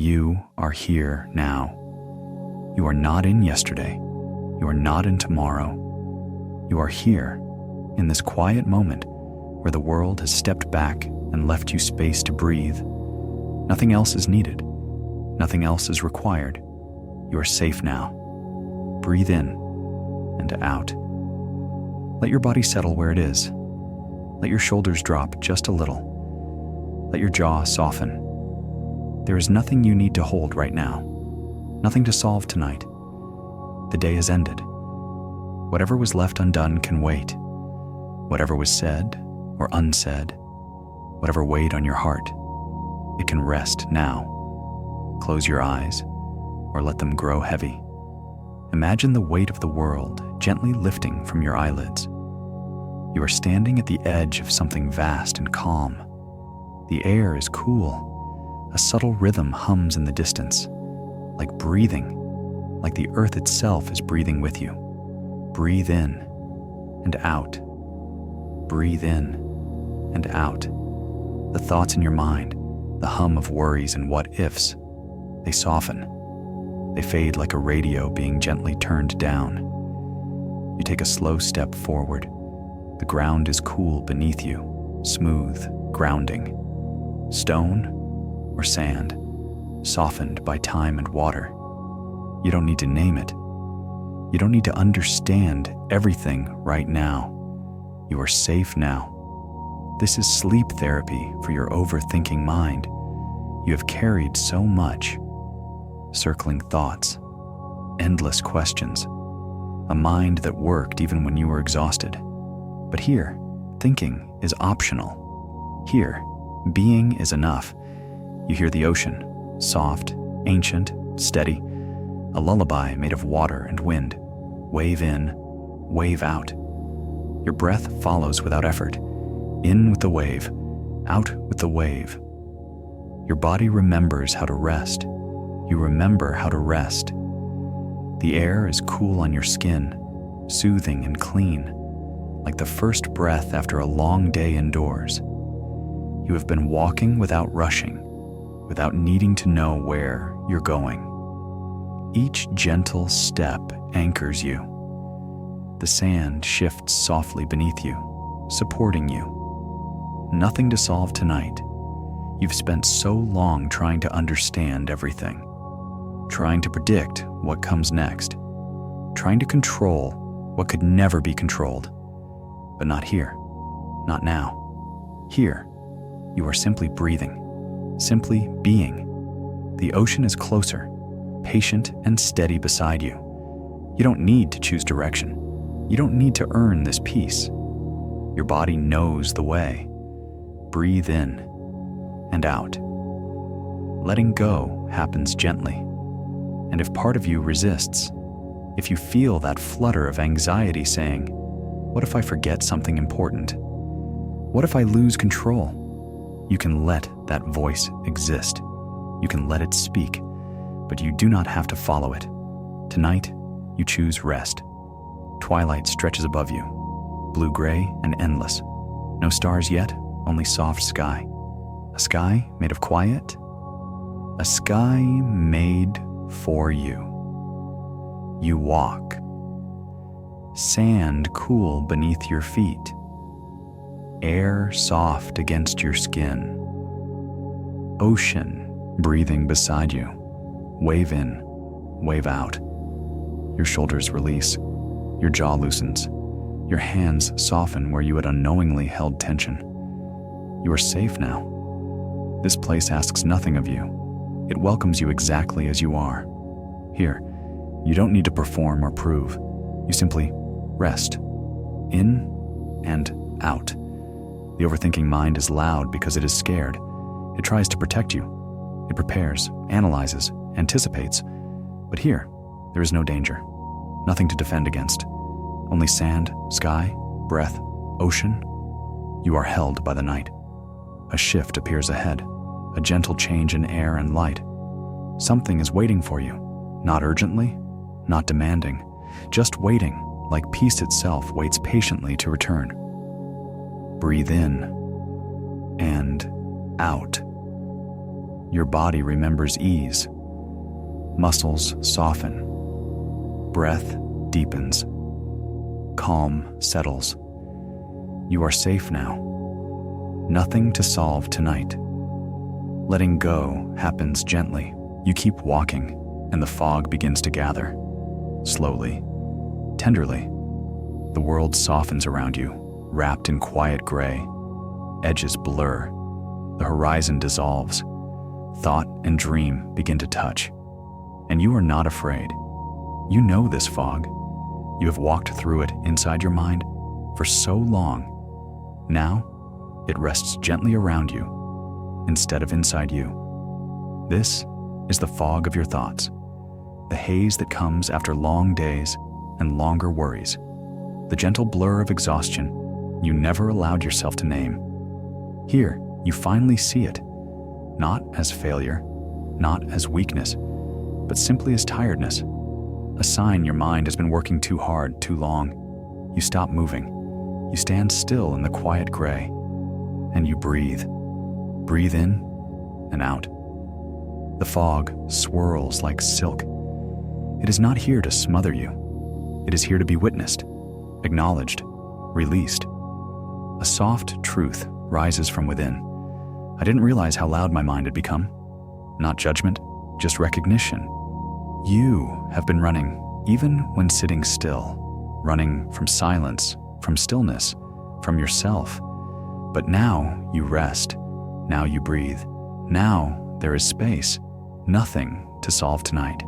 You are here now. You are not in yesterday. You are not in tomorrow. You are here, in this quiet moment where the world has stepped back and left you space to breathe. Nothing else is needed. Nothing else is required. You are safe now. Breathe in and out. Let your body settle where it is. Let your shoulders drop just a little. Let your jaw soften. There is nothing you need to hold right now. Nothing to solve tonight. The day has ended. Whatever was left undone can wait. Whatever was said or unsaid, whatever weighed on your heart, it can rest now. Close your eyes or let them grow heavy. Imagine the weight of the world gently lifting from your eyelids. You are standing at the edge of something vast and calm. The air is cool. A subtle rhythm hums in the distance, like breathing, like the earth itself is breathing with you. Breathe in and out. Breathe in and out. The thoughts in your mind, the hum of worries and what-ifs, they soften. They fade like a radio being gently turned down. You take a slow step forward. The ground is cool beneath you, smooth, grounding. Stone or sand, softened by time and water. You don't need to name it. You don't need to understand everything right now. You are safe now. This is sleep therapy for your overthinking mind. You have carried so much. Circling thoughts, endless questions, a mind that worked even when you were exhausted. But here, thinking is optional. Here, being is enough. You hear the ocean, soft, ancient, steady, a lullaby made of water and wind. Wave in, wave out. Your breath follows without effort. In with the wave, out with the wave. Your body remembers how to rest. You remember how to rest. The air is cool on your skin, soothing and clean, like the first breath after a long day indoors. You have been walking without rushing, without needing to know where you're going. Each gentle step anchors you. The sand shifts softly beneath you, supporting you. Nothing to solve tonight. You've spent so long trying to understand everything, trying to predict what comes next, trying to control what could never be controlled. But not here, not now. Here, you are simply breathing. Simply being. The ocean is closer, patient and steady beside you. You don't need to choose direction. You don't need to earn this peace. Your body knows the way. Breathe in and out. Letting go happens gently. And if part of you resists, if you feel that flutter of anxiety saying, "What if I forget something important? What if I lose control?" You can let that voice exist. You can let it speak, but you do not have to follow it. Tonight, you choose rest. Twilight stretches above you, blue-gray and endless. No stars yet, only soft sky. A sky made of quiet. A sky made for you. You walk. Sand cool beneath your feet. Air soft against your skin. Ocean breathing beside you. Wave in, wave out. Your shoulders release. Your jaw loosens. Your hands soften where you had unknowingly held tension. You are safe now. This place asks nothing of you. It welcomes you exactly as you are. Here, you don't need to perform or prove. You simply rest. In and out. The overthinking mind is loud because it is scared. It tries to protect you. It prepares, analyzes, anticipates. But here, there is no danger. Nothing to defend against. Only sand, sky, breath, ocean. You are held by the night. A shift appears ahead, a gentle change in air and light. Something is waiting for you, not urgently, not demanding, just waiting, like peace itself waits patiently to return. Breathe in and out. your body remembers ease. Muscles soften. Breath deepens. Calm settles. You are safe now. Nothing to solve tonight. Letting go happens gently. You keep walking, and the fog begins to gather. Slowly, tenderly, the world softens around you, wrapped in quiet gray. Edges blur. The horizon dissolves. Thought and dream begin to touch. And you are not afraid. You know this fog. You have walked through it inside your mind for so long. Now, it rests gently around you instead of inside you. This is the fog of your thoughts, the haze that comes after long days and longer worries, the gentle blur of exhaustion you never allowed yourself to name. Here, you finally see it, not as failure, not as weakness, but simply as tiredness, a sign your mind has been working too hard, too long. You stop moving. You stand still in the quiet gray, and you breathe. Breathe in and out. The fog swirls like silk. It is not here to smother you. It is here to be witnessed, acknowledged, released. A soft truth rises from within. I didn't realize how loud my mind had become. Not judgment, just recognition. You have been running, even when sitting still, running from silence, from stillness, from yourself. But now you rest. Now you breathe. Now there is space. Nothing to solve tonight.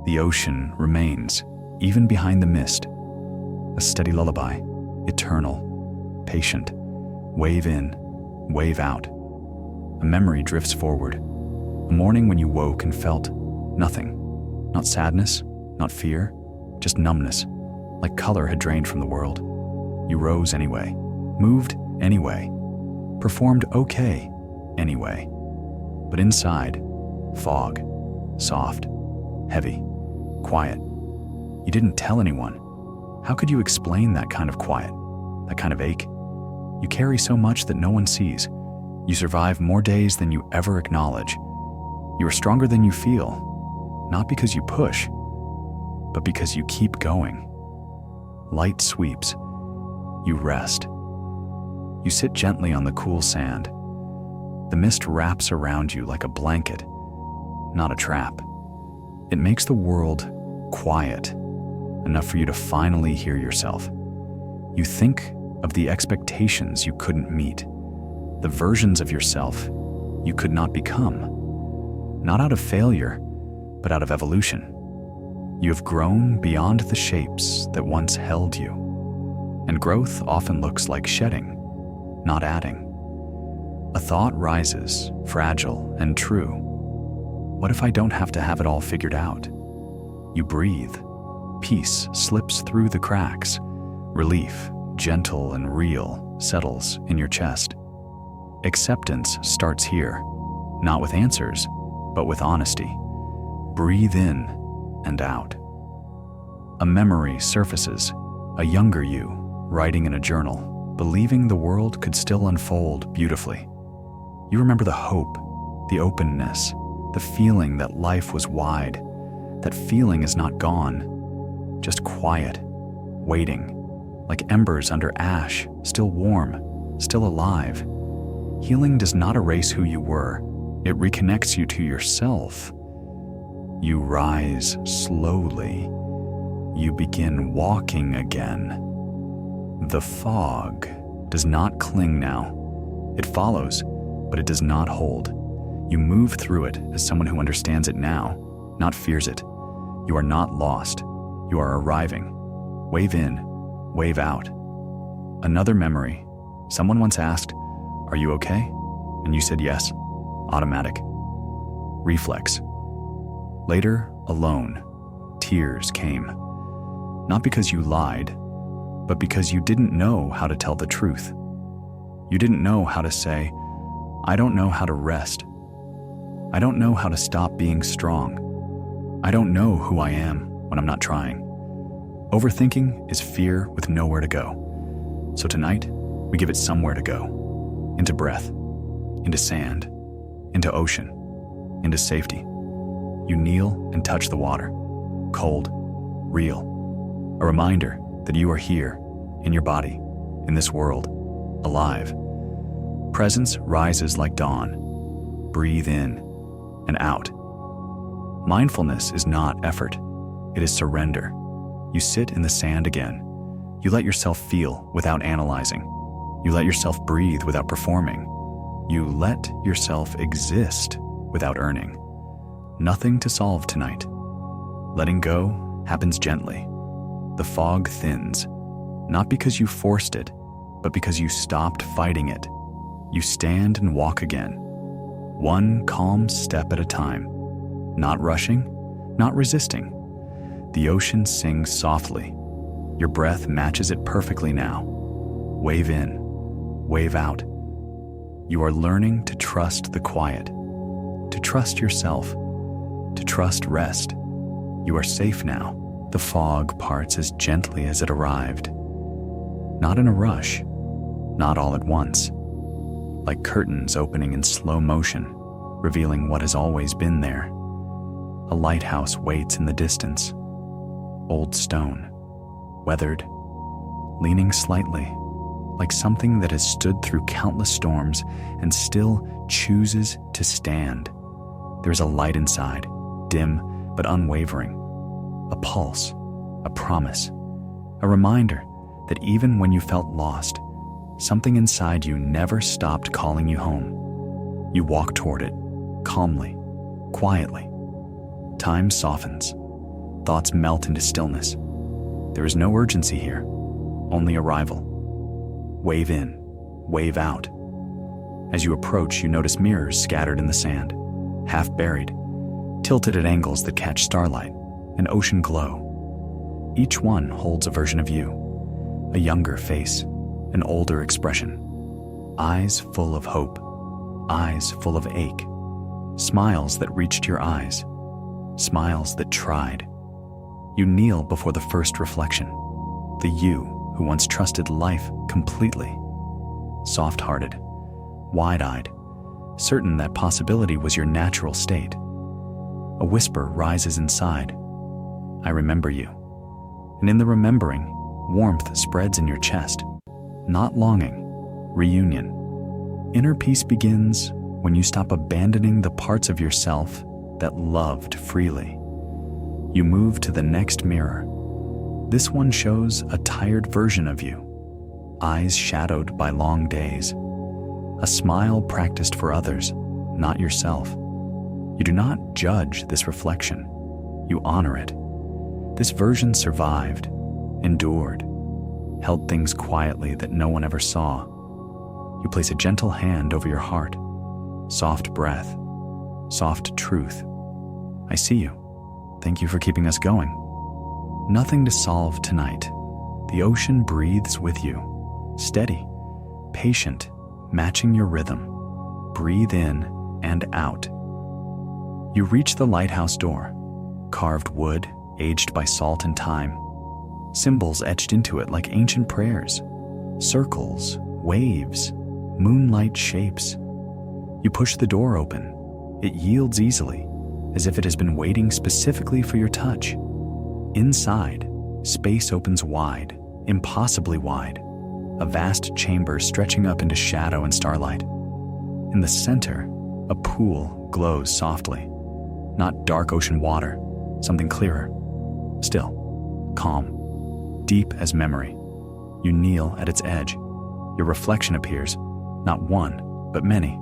The ocean remains, even behind the mist. A steady lullaby, eternal, patient. Wave in, wave out. A memory drifts forward. A morning when you woke and felt nothing. Not sadness, not fear, just numbness, like color had drained from the world. You rose anyway, moved anyway, performed okay anyway. But inside, fog, soft, heavy, quiet. You didn't tell anyone. How could you explain that kind of quiet, that kind of ache? You carry so much that no one sees. You survive more days than you ever acknowledge. You are stronger than you feel, not because you push, but because you keep going. Light sweeps. You rest. You sit gently on the cool sand. The mist wraps around you like a blanket, not a trap. It makes the world quiet, enough for you to finally hear yourself. You think of the expectations you couldn't meet, the versions of yourself you could not become, not out of failure, but out of evolution. You have grown beyond the shapes that once held you. And growth often looks like shedding, not adding. A thought rises, fragile and true. What if I don't have to have it all figured out? You breathe. Peace slips through the cracks. Relief, gentle and real, settles in your chest. Acceptance starts here, not with answers, but with honesty. Breathe in and out. A memory surfaces, a younger you, writing in a journal, believing the world could still unfold beautifully. You remember the hope, the openness, the feeling that life was wide. That feeling is not gone, just quiet, waiting, like embers under ash, still warm, still alive. Healing does not erase who you were. It reconnects you to yourself. You rise slowly. You begin walking again. The fog does not cling now. It follows, but it does not hold. You move through it as someone who understands it now, not fears it. You are not lost. You are arriving. Wave in, wave out. Another memory. Someone once asked, "Are you okay?" And you said yes. Automatic. Reflex. Later, alone, tears came. Not because you lied, but because you didn't know how to tell the truth. You didn't know how to say, "I don't know how to rest. I don't know how to stop being strong. I don't know who I am when I'm not trying." Overthinking is fear with nowhere to go. So tonight, we give it somewhere to go. Into breath, into sand, into ocean. into safety. You kneel and touch the water, cold, real, a reminder that you are here, in your body, in this world, alive. Presence rises like dawn. Breathe in and out. Mindfulness is not effort, it is surrender. You sit in the sand again. You let yourself feel without analyzing. You let yourself breathe without performing. You let yourself exist without earning. Nothing to solve tonight. Letting go happens gently. The fog thins, not because you forced it, but because you stopped fighting it. You stand and walk again, one calm step at a time, not rushing, not resisting. The ocean sings softly. Your breath matches it perfectly now. Wave in, wave out. You are learning to trust the quiet, to trust yourself, to trust rest. You are safe now. The fog parts as gently as it arrived. Not in a rush, not all at once. Like curtains opening in slow motion, revealing what has always been there. A lighthouse waits in the distance. Old stone, weathered, leaning slightly, like something that has stood through countless storms and still chooses to stand. There's a light inside, dim but unwavering. A pulse, a promise, a reminder that even when you felt lost, something inside you never stopped calling you home. You walk toward it, calmly, quietly. Time softens. Thoughts melt into stillness. There is no urgency here, only arrival. Wave in, wave out. As you approach, you notice mirrors scattered in the sand, half buried, tilted at angles that catch starlight, an ocean glow. Each one holds a version of you, a younger face, an older expression, eyes full of hope, eyes full of ache, smiles that reached your eyes, smiles that tried. You kneel before the first reflection, the you who once trusted life completely, soft-hearted, wide-eyed, certain that possibility was your natural state. A whisper rises inside. I remember you. And in the remembering, warmth spreads in your chest. Not longing, reunion. Inner peace begins when you stop abandoning the parts of yourself that loved freely. You move to the next mirror. This one shows a tired version of you, eyes shadowed by long days, a smile practiced for others, not yourself. You do not judge this reflection. You honor it. This version survived, endured, held things quietly that no one ever saw. You place a gentle hand over your heart, soft breath, soft truth. I see you. Thank you for keeping us going. Nothing to solve tonight. The ocean breathes with you, steady, patient, matching your rhythm. Breathe in and out. You reach the lighthouse door, carved wood, aged by salt and time. Symbols etched into it like ancient prayers. Circles, waves, moonlight shapes. You push the door open. It yields easily, as if it has been waiting specifically for your touch. Inside, space opens wide, impossibly wide, a vast chamber stretching up into shadow and starlight. In the center, a pool glows softly. Not dark ocean water, something clearer. Still, calm, deep as memory. You kneel at its edge. Your reflection appears, not one, but many.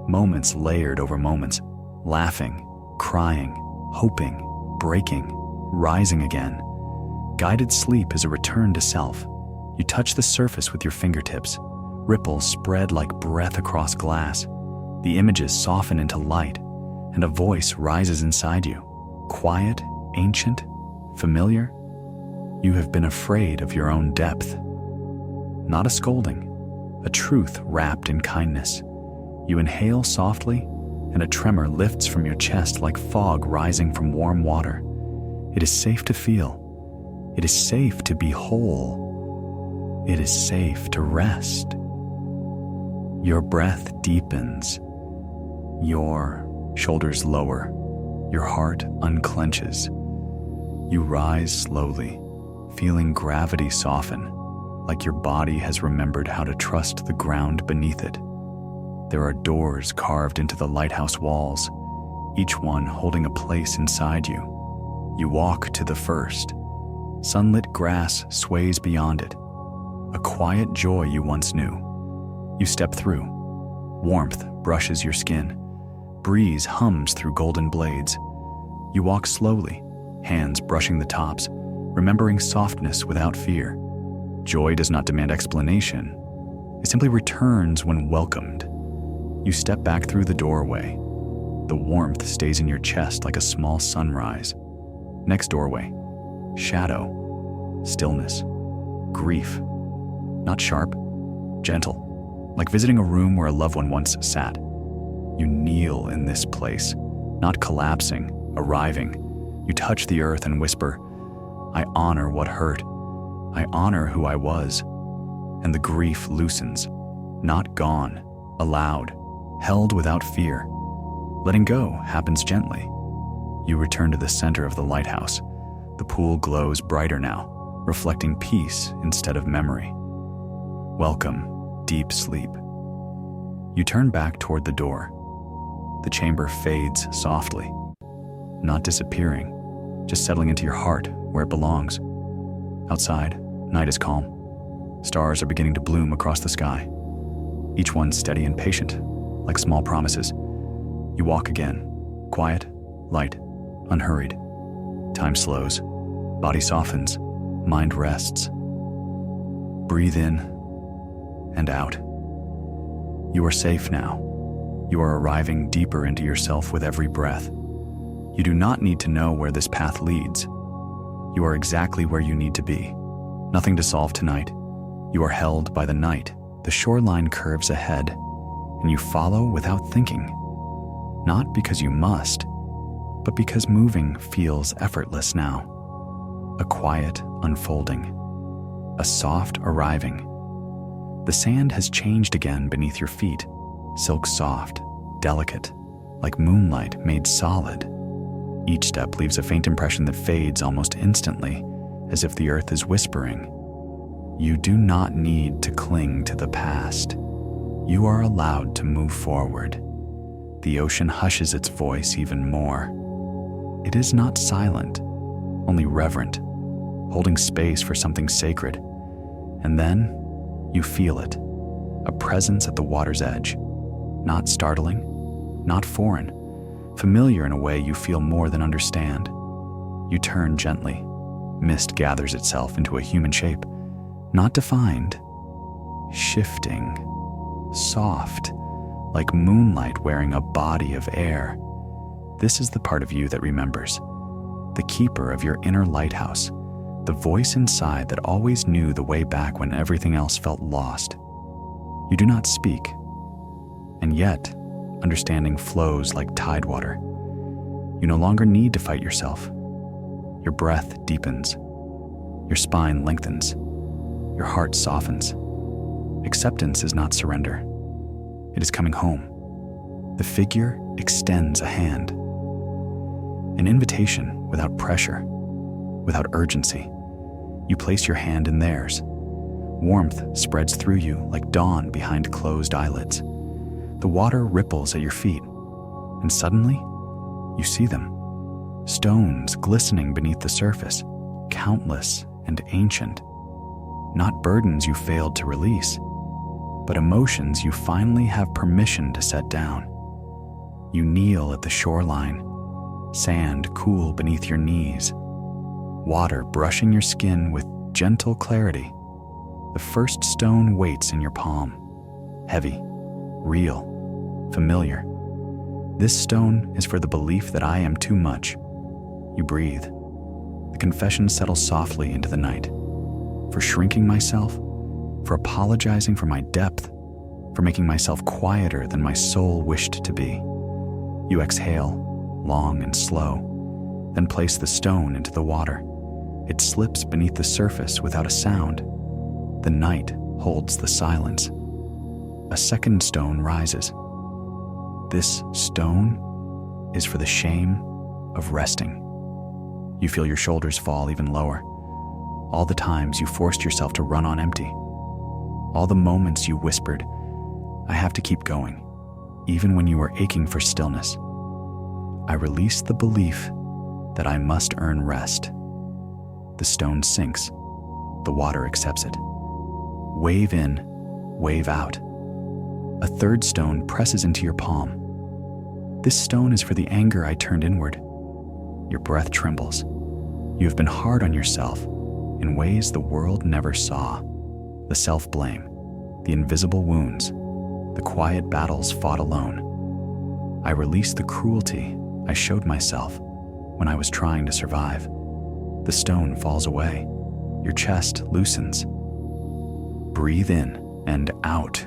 Moments layered over moments, laughing, crying, hoping, breaking, rising again. Guided sleep is a return to self. You touch the surface with your fingertips. Ripples spread like breath across glass. The images soften into light, and a voice rises inside you. Quiet, ancient, familiar. You have been afraid of your own depth. Not a scolding, a truth wrapped in kindness. You inhale softly, and a tremor lifts from your chest like fog rising from warm water. It is safe to feel. It is safe to be whole. It is safe to rest. Your breath deepens. Your Shoulders lower, your heart unclenches. You rise slowly, feeling gravity soften, like your body has remembered how to trust the ground beneath it. There are doors carved into the lighthouse walls, each one holding a place inside you. You walk to the first. Sunlit grass sways beyond it, a quiet joy you once knew. You step through. Warmth brushes your skin. Breeze hums through golden blades. You walk slowly, hands brushing the tops, remembering softness without fear. Joy does not demand explanation. It simply returns when welcomed. You step back through the doorway. The warmth stays in your chest like a small sunrise. Next doorway, shadow, stillness, grief. Not sharp, gentle, like visiting a room where a loved one once sat. You kneel in this place, not collapsing, arriving. You touch the earth and whisper, I honor what hurt. I honor who I was. And the grief loosens, not gone, allowed, held without fear. Letting go happens gently. You return to the center of the lighthouse. The pool glows brighter now, reflecting peace instead of memory. Welcome, deep sleep. You turn back toward the door. The chamber fades softly, not disappearing, just settling into your heart where it belongs. Outside, night is calm. Stars are beginning to bloom across the sky, each one steady and patient, like small promises. You walk again, quiet, light, unhurried. Time slows, body softens, mind rests. Breathe in and out. You are safe now. You are arriving deeper into yourself with every breath. You do not need to know where this path leads. You are exactly where you need to be. Nothing to solve tonight. You are held by the night. The shoreline curves ahead, and you follow without thinking. Not because you must, but because moving feels effortless now. A quiet unfolding. A soft arriving. The sand has changed again beneath your feet. Silk soft, delicate, like moonlight made solid. Each step leaves a faint impression that fades almost instantly, as if the earth is whispering. You do not need to cling to the past. You are allowed to move forward. The ocean hushes its voice even more. It is not silent, only reverent, holding space for something sacred. And then you feel it, a presence at the water's edge. Not startling, not foreign, familiar in a way you feel more than understand. You turn gently. Mist gathers itself into a human shape, not defined, shifting, soft, like moonlight wearing a body of air. This is the part of you that remembers, the keeper of your inner lighthouse, the voice inside that always knew the way back when everything else felt lost. You do not speak. And yet, understanding flows like tide water. You no longer need to fight yourself. Your breath deepens. Your spine lengthens. Your heart softens. Acceptance is not surrender. It is coming home. The figure extends a hand. An invitation without pressure, without urgency. You place your hand in theirs. Warmth spreads through you like dawn behind closed eyelids. The water ripples at your feet, and suddenly, you see them. Stones glistening beneath the surface, countless and ancient. Not burdens you failed to release, but emotions you finally have permission to set down. You kneel at the shoreline, sand cool beneath your knees, water brushing your skin with gentle clarity. The first stone waits in your palm, heavy, real, familiar. This stone is for the belief that I am too much. You breathe. The confession settles softly into the night. For shrinking myself, for apologizing for my depth, for making myself quieter than my soul wished to be. You exhale, long and slow, then place the stone into the water. It slips beneath the surface without a sound. The night holds the silence. A second stone rises. This stone is for the shame of resting. You feel your shoulders fall even lower. All the times you forced yourself to run on empty. All the moments you whispered, "I have to keep going," even when you were aching for stillness. I release the belief that I must earn rest. The stone sinks. The water accepts it. Wave in, wave out. A third stone presses into your palm. This stone is for the anger I turned inward. Your breath trembles. You have been hard on yourself in ways the world never saw. The self-blame, the invisible wounds, the quiet battles fought alone. I release the cruelty I showed myself when I was trying to survive. The stone falls away. Your chest loosens. Breathe in and out.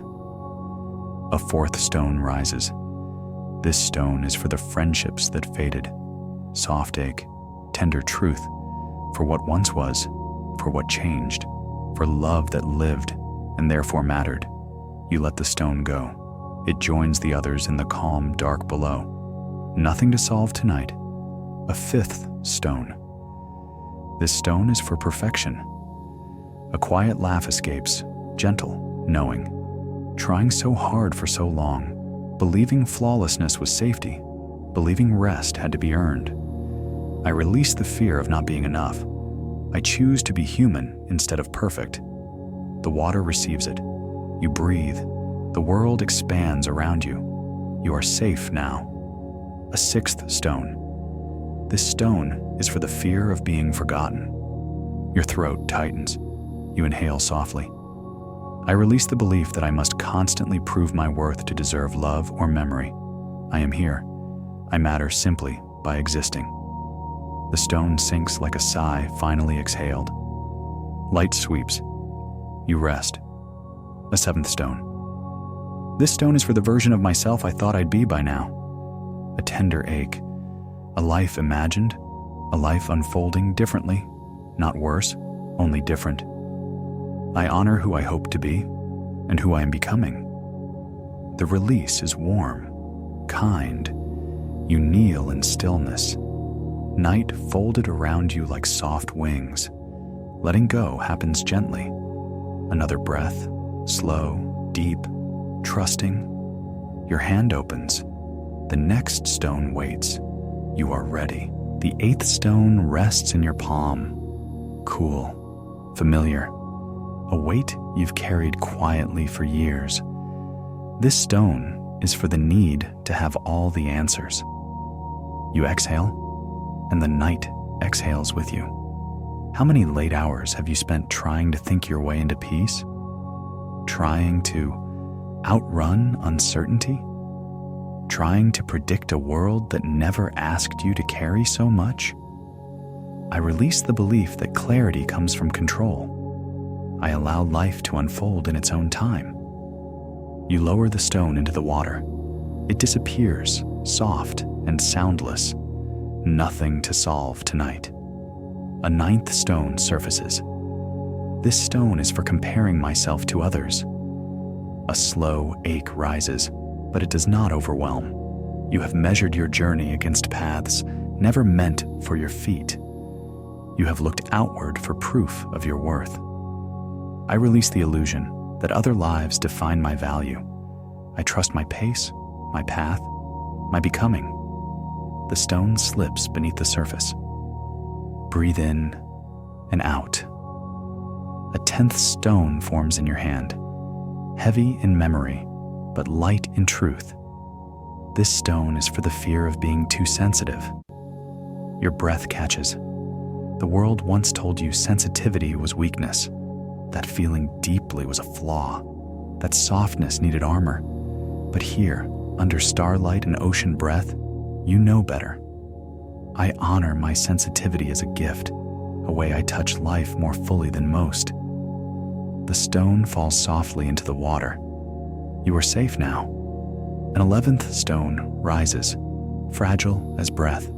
A fourth stone rises. This stone is for the friendships that faded. Soft ache, tender truth, for what once was, for what changed, for love that lived and therefore mattered. You let the stone go. It joins the others in the calm dark below. Nothing to solve tonight. A fifth stone. This stone is for perfection. A quiet laugh escapes, gentle, knowing. Trying so hard for so long, believing flawlessness was safety, believing rest had to be earned. I release the fear of not being enough. I choose to be human instead of perfect. The water receives it. You breathe. The world expands around you. You are safe now. A sixth stone. This stone is for the fear of being forgotten. Your throat tightens. You inhale softly. I release the belief that I must constantly prove my worth to deserve love or memory. I am here. I matter simply by existing. The stone sinks like a sigh finally exhaled. Light sweeps. You rest. A seventh stone. This stone is for the version of myself I thought I'd be by now. A tender ache. A life imagined. A life unfolding differently. Not worse, only different. I honor who I hope to be and who I am becoming. The release is warm, kind. You kneel in stillness. Night folded around you like soft wings. Letting go happens gently. Another breath, slow, deep, trusting. Your hand opens. The next stone waits. You are ready. The eighth stone rests in your palm. Cool, familiar. A weight you've carried quietly for years. This stone is for the need to have all the answers. You exhale, and the night exhales with you. How many late hours have you spent trying to think your way into peace? Trying to outrun uncertainty? Trying to predict a world that never asked you to carry so much? I release the belief that clarity comes from control. I allow life to unfold in its own time. You lower the stone into the water. It disappears, soft and soundless. Nothing to solve tonight. A ninth stone surfaces. This stone is for comparing myself to others. A slow ache rises, but it does not overwhelm. You have measured your journey against paths never meant for your feet. You have looked outward for proof of your worth. I release the illusion that other lives define my value. I trust my pace, my path, my becoming. The stone slips beneath the surface. Breathe in and out. A 10th stone forms in your hand, heavy in memory, but light in truth. This stone is for the fear of being too sensitive. Your breath catches. The world once told you sensitivity was weakness. That feeling deeply was a flaw. That softness needed armor. But here, under starlight and ocean breath, you know better. I honor my sensitivity as a gift, a way I touch life more fully than most. The stone falls softly into the water. You are safe now. An 11th stone rises, fragile as breath.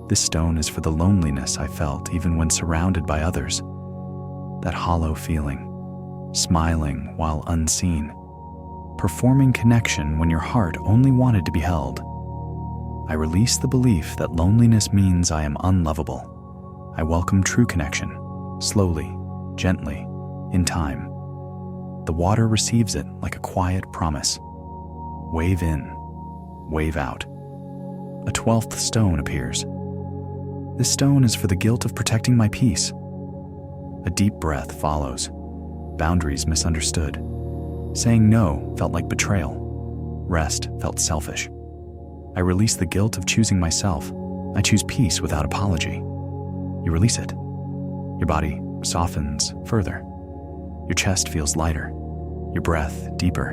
This stone is for the loneliness I felt even when surrounded by others. That hollow feeling, smiling while unseen, performing connection when your heart only wanted to be held. I release the belief that loneliness means I am unlovable. I welcome true connection, slowly, gently, in time. The water receives it like a quiet promise. Wave in, wave out. A 12th stone appears. This stone is for the guilt of protecting my peace. A deep breath follows. Boundaries misunderstood. Saying no felt like betrayal. Rest felt selfish. I release the guilt of choosing myself. I choose peace without apology. You release it. Your body softens further. Your chest feels lighter. Your breath deeper.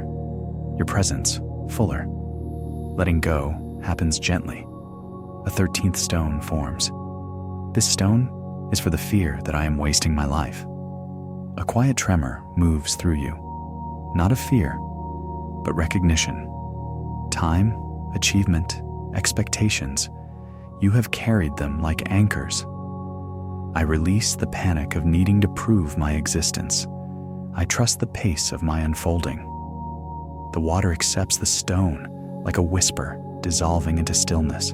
Your presence fuller. Letting go happens gently. A 13th stone forms. This stone is for the fear that I am wasting my life. A quiet tremor moves through you. Not of fear, but recognition. Time, achievement, expectations. You have carried them like anchors. I release the panic of needing to prove my existence. I trust the pace of my unfolding. The water accepts the stone like a whisper dissolving into stillness.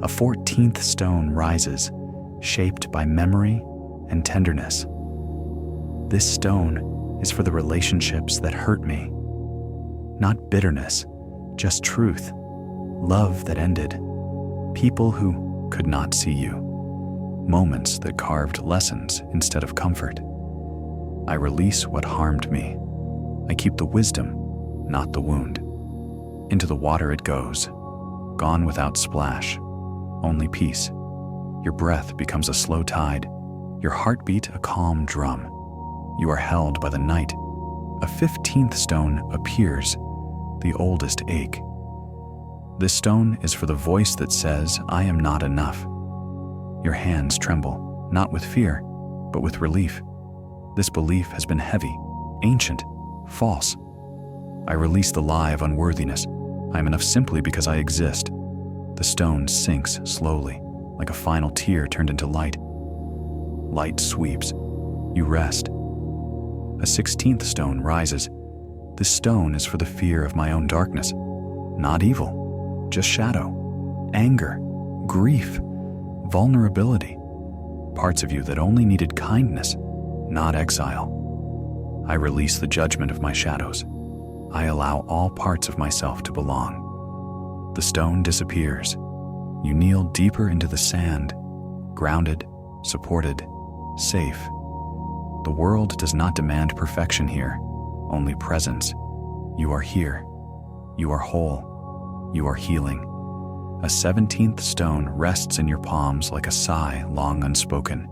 A 14th stone rises, shaped by memory and tenderness. This stone is for the relationships that hurt me. Not bitterness, just truth. Love that ended. People who could not see you. Moments that carved lessons instead of comfort. I release what harmed me. I keep the wisdom, not the wound. Into the water it goes, gone without splash, only peace. Your breath becomes a slow tide, your heartbeat a calm drum. You are held by the night. A 15th stone appears, the oldest ache. This stone is for the voice that says, I am not enough. Your hands tremble, not with fear, but with relief. This belief has been heavy, ancient, false. I release the lie of unworthiness. I am enough simply because I exist. The stone sinks slowly, like a final tear turned into light. Light sweeps. You rest. A 16th stone rises. This stone is for the fear of my own darkness. Not evil, just shadow, anger, grief, vulnerability. Parts of you that only needed kindness, not exile. I release the judgment of my shadows. I allow all parts of myself to belong. The stone disappears. You kneel deeper into the sand, grounded, supported, safe. The world does not demand perfection here, only presence. You are here. You are whole. You are healing. A 17th stone rests in your palms like a sigh long unspoken.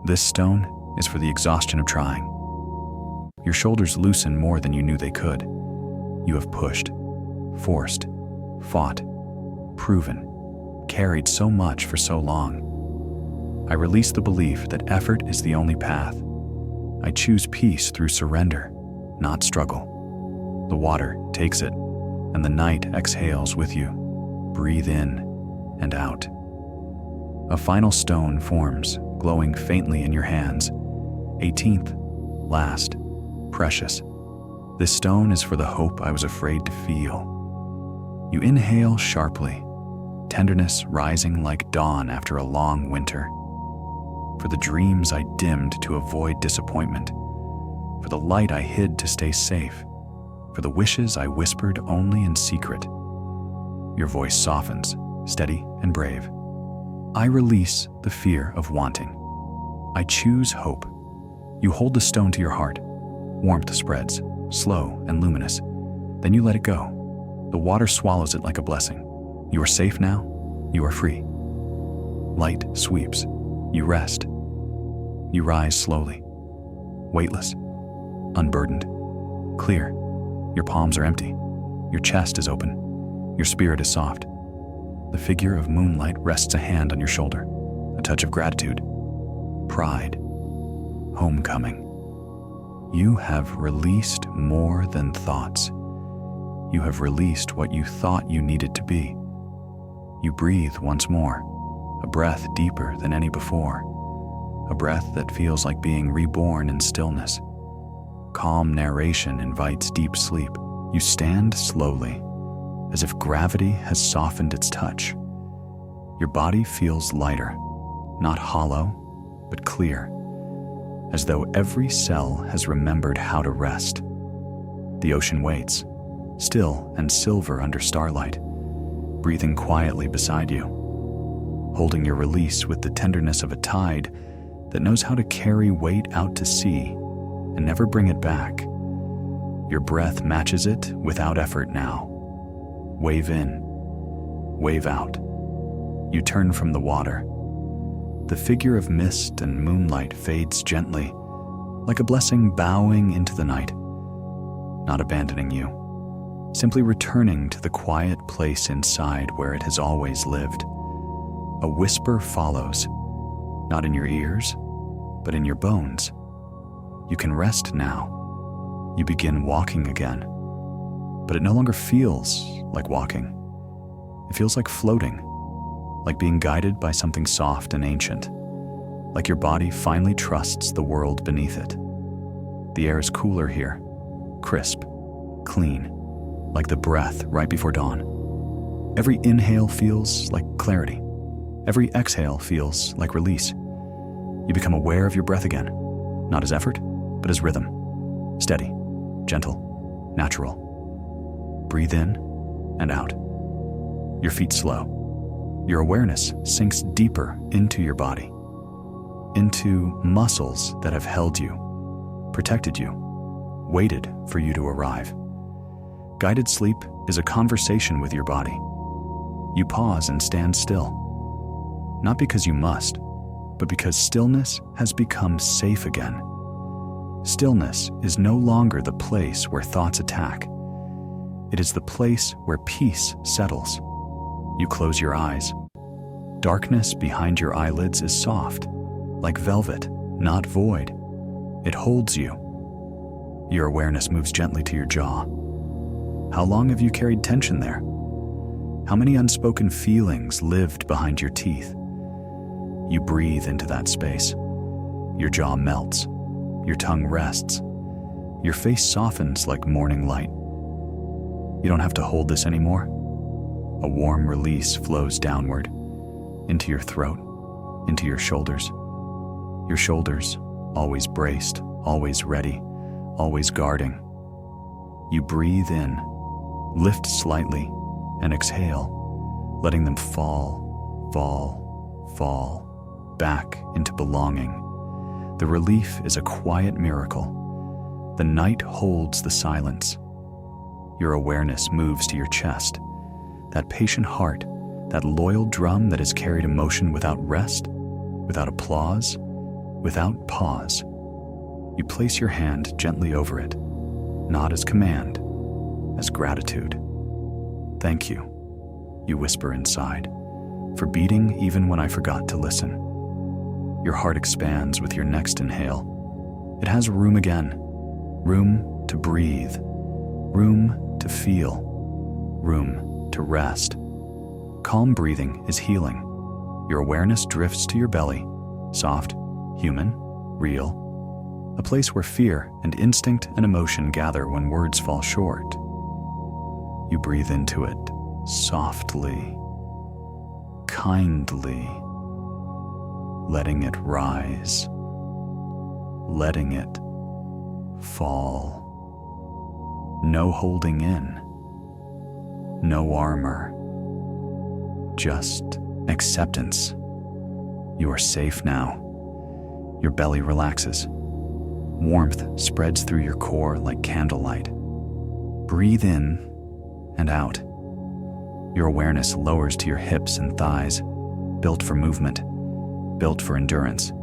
This stone is for the exhaustion of trying. Your shoulders loosen more than you knew they could. You have pushed, forced, fought, proven, carried so much for so long. I release the belief that effort is the only path. I choose peace through surrender, not struggle. The water takes it, and the night exhales with you. Breathe in and out. A final stone forms, glowing faintly in your hands. 18th, last, precious. This stone is for the hope I was afraid to feel. You inhale sharply, tenderness rising like dawn after a long winter. For the dreams I dimmed to avoid disappointment. For the light I hid to stay safe. For the wishes I whispered only in secret. Your voice softens, steady and brave. I release the fear of wanting. I choose hope. You hold the stone to your heart. Warmth spreads, slow and luminous. Then you let it go. The water swallows it like a blessing. You are safe now. You are free. Light sweeps. You rest. You rise slowly. Weightless. Unburdened. Clear. Your palms are empty. Your chest is open. Your spirit is soft. The figure of moonlight rests a hand on your shoulder. A touch of gratitude. Pride. Homecoming. You have released more than thoughts. You have released what you thought you needed to be. You breathe once more, a breath deeper than any before, a breath that feels like being reborn in stillness. Calm narration invites deep sleep. You stand slowly, as if gravity has softened its touch. Your body feels lighter, not hollow, but clear, as though every cell has remembered how to rest. The ocean waits, still and silver under starlight, breathing quietly beside you, holding your release with the tenderness of a tide that knows how to carry weight out to sea and never bring it back. Your breath matches it without effort now. Wave in, wave out. You turn from the water. The figure of mist and moonlight fades gently, like a blessing bowing into the night, not abandoning you, simply returning to the quiet place inside where it has always lived. A whisper follows, not in your ears, but in your bones. You can rest now. You begin walking again, but it no longer feels like walking. It feels like floating, like being guided by something soft and ancient, like your body finally trusts the world beneath it. The air is cooler here, crisp, clean, like the breath right before dawn. Every inhale feels like clarity. Every exhale feels like release. You become aware of your breath again, not as effort, but as rhythm. Steady, gentle, natural. Breathe in and out. Your feet slow. Your awareness sinks deeper into your body, into muscles that have held you, protected you, waited for you to arrive. Guided sleep is a conversation with your body. You pause and stand still, not because you must, but because stillness has become safe again. Stillness is no longer the place where thoughts attack. It is the place where peace settles. You close your eyes. Darkness behind your eyelids is soft, like velvet, not void. It holds you. Your awareness moves gently to your jaw. How long have you carried tension there? How many unspoken feelings lived behind your teeth? You breathe into that space. Your jaw melts. Your tongue rests. Your face softens like morning light. You don't have to hold this anymore. A warm release flows downward, into your throat, into your shoulders. Your shoulders, always braced, always ready, always guarding. You breathe in, lift slightly, and exhale, letting them fall, back into belonging. The relief is a quiet miracle. The night holds the silence. Your awareness moves to your chest, that patient heart, that loyal drum that has carried emotion without rest, without applause, without pause. You place your hand gently over it, not as command, as gratitude. Thank you, you whisper inside, for beating even when I forgot to listen. Your heart expands with your next inhale. It has room again, room to breathe, room to feel, room to rest. Calm breathing is healing. Your awareness drifts to your belly, soft, human, real, a place where fear and instinct and emotion gather when words fall short. You breathe into it softly, kindly, letting it rise, letting it fall. No holding in, no armor, just acceptance. You are safe now. Your belly relaxes. Warmth spreads through your core like candlelight. Breathe in and out. Your awareness lowers to your hips and thighs, built for movement, built for endurance.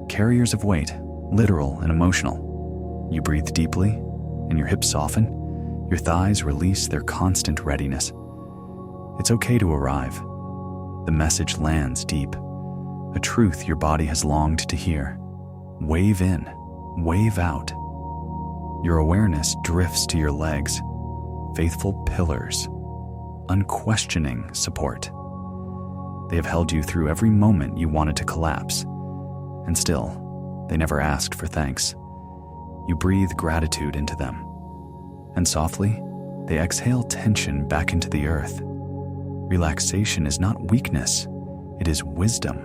Carriers of weight, literal and emotional. You breathe deeply, and your hips soften. Your thighs release their constant readiness. It's okay to arrive. The message lands deep, a truth your body has longed to hear. Wave in, wave out. Your awareness drifts to your legs, faithful pillars, unquestioning support. They have held you through every moment you wanted to collapse, and still, they never asked for thanks. You breathe gratitude into them, and softly, They exhale tension back into the earth. Relaxation is not weakness, it is wisdom.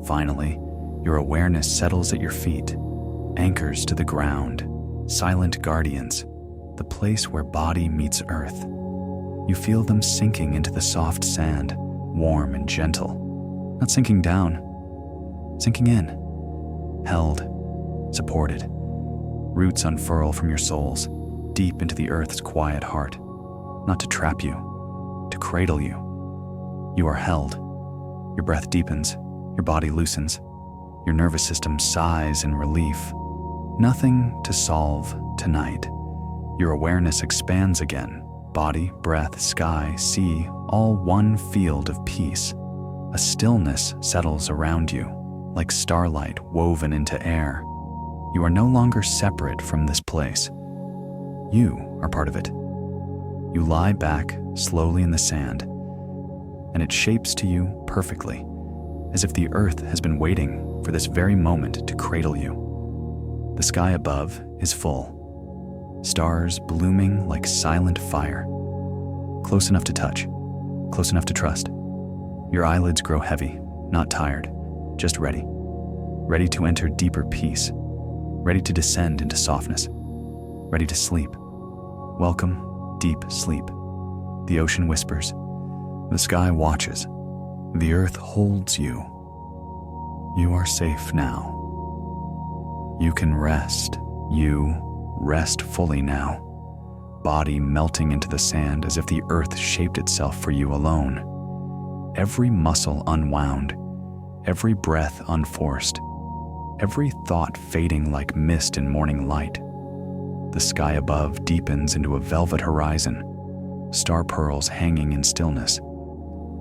Finally, your awareness settles at your feet, anchors to the ground, silent guardians, the place where body meets earth. You feel them sinking into the soft sand, warm and gentle, not sinking down, sinking in, held, supported. Roots unfurl from your soles, deep into the earth's quiet heart, not to trap you, to cradle you. You are held. Your breath deepens, your body loosens, your nervous system sighs in relief. Nothing to solve tonight. Your awareness expands again. Body, breath, sky, sea, all one field of peace. A stillness settles around you, like starlight woven into air. You are no longer separate from this place. You are part of it. You lie back slowly in the sand, and it shapes to you perfectly, as if the earth has been waiting for this very moment to cradle you. The sky above is full, stars blooming like silent fire, close enough to touch, close enough to trust. Your eyelids grow heavy, not tired, just ready. Ready to enter deeper peace, ready to descend into softness, ready to sleep. Welcome, deep sleep. The ocean whispers. The sky watches. The earth holds you. You are safe now. You can rest. You rest fully now. Body melting into the sand as if the earth shaped itself for you alone. Every muscle unwound, every breath unforced, every thought fading like mist in morning light. The sky above deepens into a velvet horizon, star pearls hanging in stillness.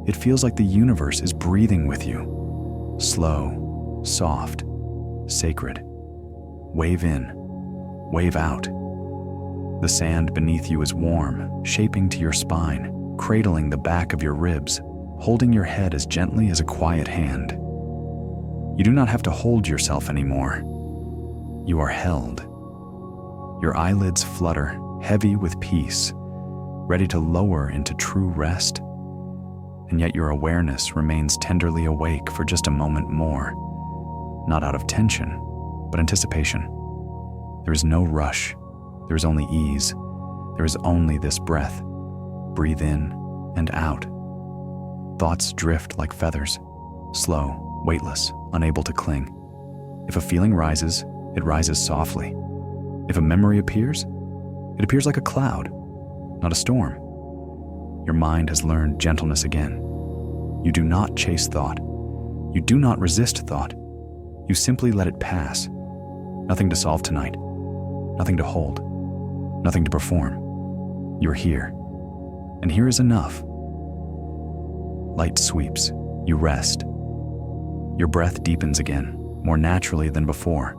It feels like the universe is breathing with you. Slow, soft, sacred. Wave in, wave out. The sand beneath you is warm, shaping to your spine, cradling the back of your ribs, holding your head as gently as a quiet hand. You do not have to hold yourself anymore. You are held. Your eyelids flutter, heavy with peace, ready to lower into true rest. And yet your awareness remains tenderly awake for just a moment more, not out of tension, but anticipation. There is no rush. There is only ease. There is only this breath. Breathe in and out. Thoughts drift like feathers, slow, weightless, unable to cling. If a feeling rises, it rises softly. If a memory appears, it appears like a cloud, not a storm. Your mind has learned gentleness again. You do not chase thought. You do not resist thought. You simply let it pass. Nothing to solve tonight. Nothing to hold. Nothing to perform. You're here. And here is enough. Light sweeps. You rest. Your breath deepens again, more naturally than before.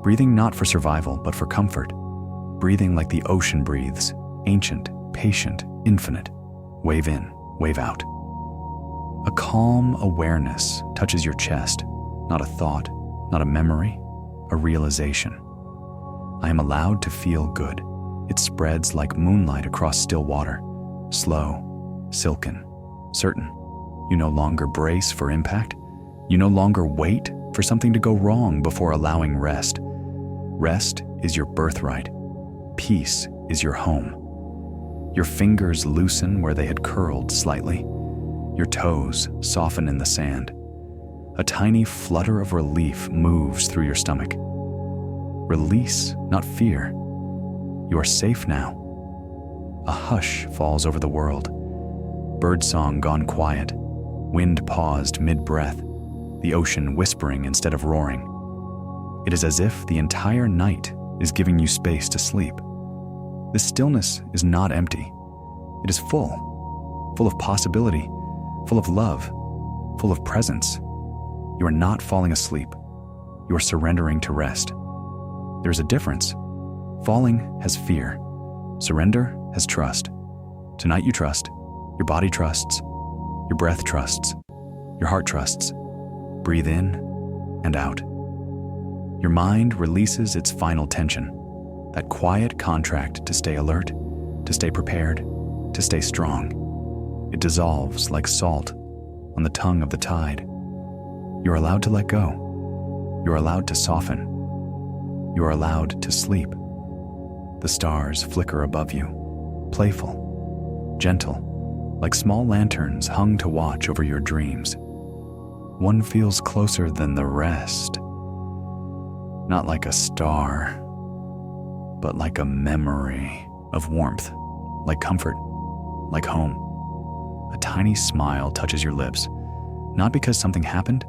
Breathing not for survival, but for comfort. Breathing like the ocean breathes, ancient, patient, infinite. Wave in, wave out. A calm awareness touches your chest, not a thought, not a memory, a realization. I am allowed to feel good. It spreads like moonlight across still water, slow, silken, certain. You no longer brace for impact. You no longer wait for something to go wrong before allowing rest. Rest is your birthright. Peace is your home. Your fingers loosen where they had curled slightly. Your toes soften in the sand. A tiny flutter of relief moves through your stomach. Release, not fear. You are safe now. A hush falls over the world. Birdsong gone quiet. Wind paused mid-breath. The ocean whispering instead of roaring. It is as if the entire night is giving you space to sleep. This stillness is not empty. It is full of possibility, full of love, full of presence. You are not falling asleep. You are surrendering to rest. There is a difference. Falling has fear. Surrender has trust. Tonight you trust. Your body trusts. Your breath trusts. Your heart trusts. Breathe in and out. Your mind releases its final tension, that quiet contract to stay alert, to stay prepared, to stay strong. It dissolves like salt on the tongue of the tide. You're allowed to let go. You're allowed to soften. You are allowed to sleep. The stars flicker above you, playful, gentle, like small lanterns hung to watch over your dreams. One feels closer than the rest, not like a star, but like a memory of warmth, like comfort, like home. A tiny smile touches your lips, not because something happened,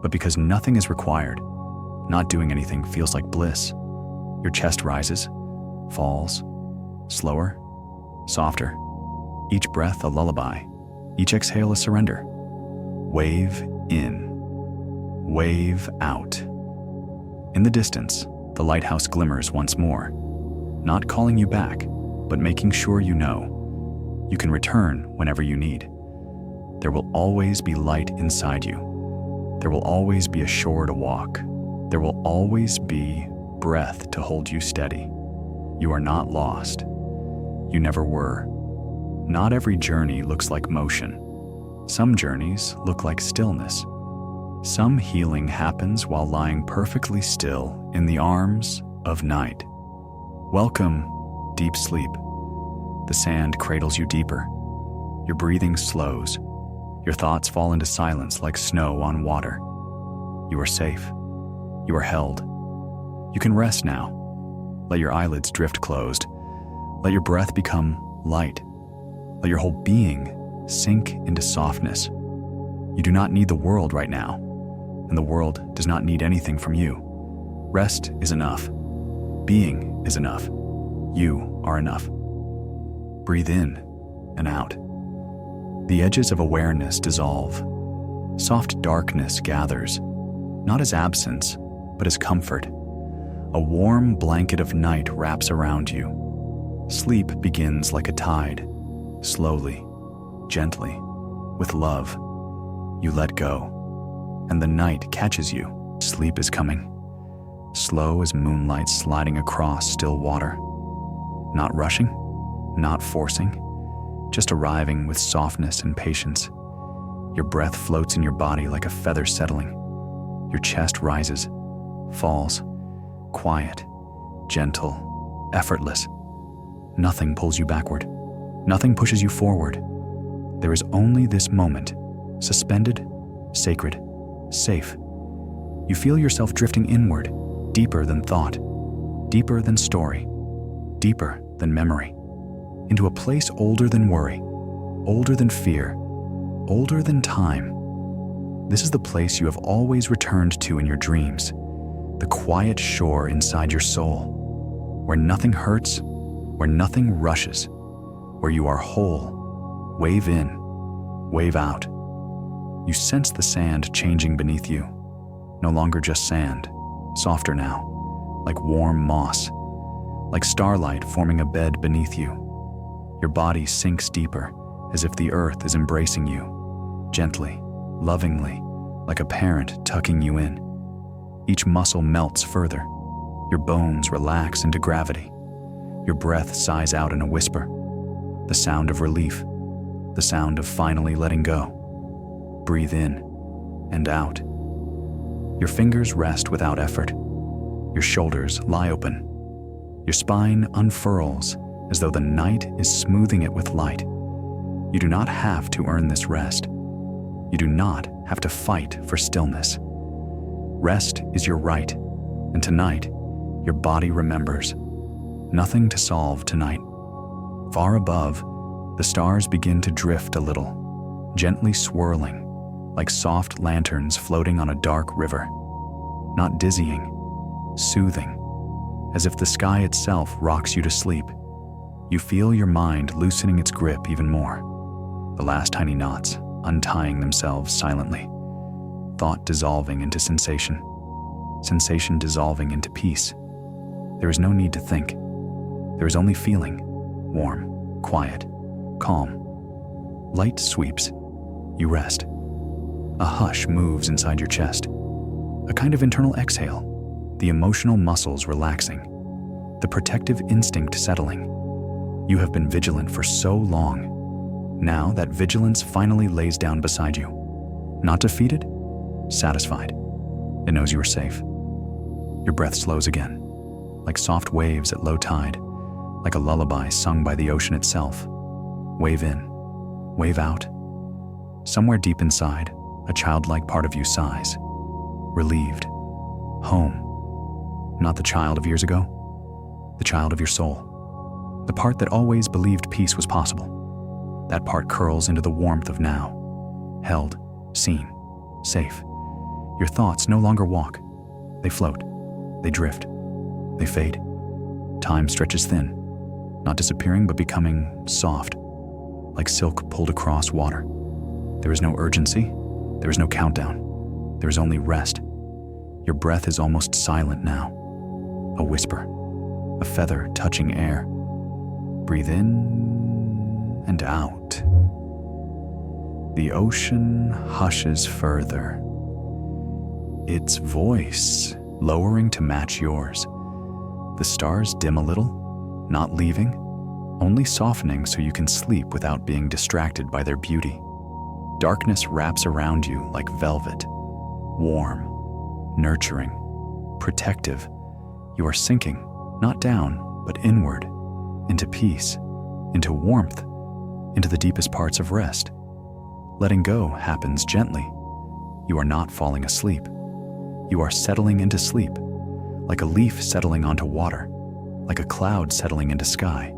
but because nothing is required. Not doing anything feels like bliss. Your chest rises, falls, slower, softer. Each breath a lullaby, each exhale a surrender. Wave in, wave out. In the distance, the lighthouse glimmers once more, not calling you back, but making sure you know you can return whenever you need. There will always be light inside you. There will always be a shore to walk. There will always be breath to hold you steady. You are not lost. You never were. Not every journey looks like motion. Some journeys look like stillness. Some healing happens while lying perfectly still in the arms of night. Welcome, deep sleep. The sand cradles you deeper. Your breathing slows. Your thoughts fall into silence like snow on water. You are safe. You are held. You can rest now. Let your eyelids drift closed. Let your breath become light. Let your whole being sink into softness. You do not need the world right now, and the world does not need anything from you. Rest is enough. Being is enough. You are enough. Breathe in and out. The edges of awareness dissolve. Soft darkness gathers, not as absence, but as comfort. A warm blanket of night wraps around you. Sleep begins like a tide, slowly, gently, with love. You let go, and the night catches you. Sleep is coming, slow as moonlight sliding across still water. Not rushing, not forcing, just arriving with softness and patience. Your breath floats in your body like a feather settling. Your chest rises, falls, quiet, gentle, effortless. Nothing pulls you backward. Nothing pushes you forward. There is only this moment, suspended, sacred, safe. You feel yourself drifting inward, deeper than thought, deeper than story, deeper than memory, into a place older than worry, older than fear, older than time. This is the place you have always returned to in your dreams, the quiet shore inside your soul, where nothing hurts, where nothing rushes, where you are whole. Wave in, wave out. You sense the sand changing beneath you, no longer just sand, softer now, like warm moss, like starlight forming a bed beneath you. Your body sinks deeper, as if the earth is embracing you, gently, lovingly, like a parent tucking you in. Each muscle melts further. Your bones relax into gravity. Your breath sighs out in a whisper, the sound of relief, the sound of finally letting go. Breathe in and out. Your fingers rest without effort. Your shoulders lie open. Your spine unfurls as though the night is smoothing it with light. You do not have to earn this rest. You do not have to fight for stillness. Rest is your right, and tonight, your body remembers. Nothing to solve tonight. Far above, the stars begin to drift a little, gently swirling, like soft lanterns floating on a dark river. Not dizzying, soothing, as if the sky itself rocks you to sleep. You feel your mind loosening its grip even more, the last tiny knots untying themselves silently, thought dissolving into sensation, sensation dissolving into peace. There is no need to think. There is only feeling, warm, quiet, calm. Light sweeps. You rest. A hush moves inside your chest, a kind of internal exhale, the emotional muscles relaxing, the protective instinct settling. You have been vigilant for so long. Now that vigilance finally lays down beside you. Not defeated, satisfied. It knows you are safe. Your breath slows again, like soft waves at low tide, like a lullaby sung by the ocean itself. Wave in, wave out. Somewhere deep inside, a childlike part of you sighs. Relieved. Home. Not the child of years ago, the child of your soul. The part that always believed peace was possible. That part curls into the warmth of now. Held, seen, safe. Your thoughts no longer walk. They float. They drift. They fade. Time stretches thin, not disappearing but becoming soft, like silk pulled across water. There is no urgency. There is no countdown. There is only rest. Your breath is almost silent now. A whisper. A feather touching air. Breathe in and out. The ocean hushes further. Its voice lowering to match yours. The stars dim a little, not leaving, only softening so you can sleep without being distracted by their beauty. Darkness wraps around you like velvet, warm, nurturing, protective. You are sinking, not down, but inward, into peace, into warmth, into the deepest parts of rest. Letting go happens gently. You are not falling asleep. You are settling into sleep, like a leaf settling onto water, like a cloud settling into sky.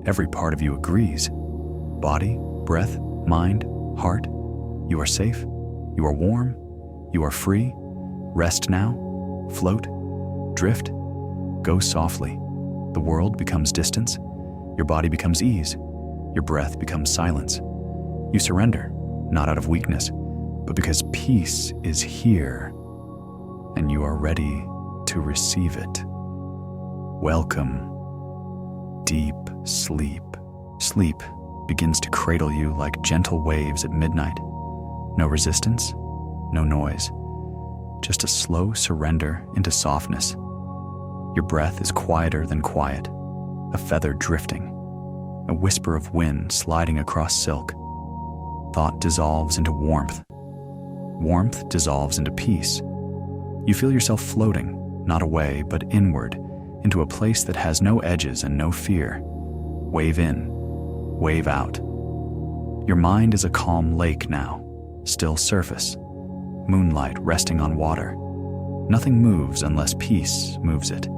Every part of you agrees. Body, breath, mind, heart. You are safe. You are warm. You are free. Rest now. Float. Drift. Go softly. The world becomes distance. Your body becomes ease. Your breath becomes silence. You surrender, not out of weakness, but because peace is here, and you are ready to receive it. Welcome. Deep sleep. Sleep begins to cradle you like gentle waves at midnight. No resistance, no noise, just a slow surrender into softness. Your breath is quieter than quiet, a feather drifting, a whisper of wind sliding across silk. Thought dissolves into warmth. Warmth dissolves into peace. You feel yourself floating, not away, but inward, into a place that has no edges and no fear. Wave in, wave out. Your mind is a calm lake now, still surface. Moonlight resting on water. Nothing moves unless peace moves it.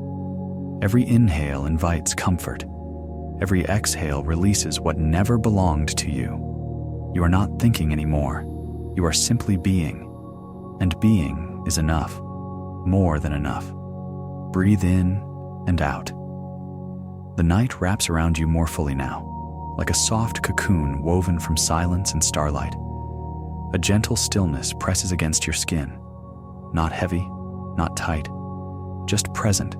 Every inhale invites comfort. Every exhale releases what never belonged to you. You are not thinking anymore. You are simply being. And being is enough. More than enough. Breathe in and out. The night wraps around you more fully now, like a soft cocoon woven from silence and starlight. A gentle stillness presses against your skin. Not heavy, not tight, just present,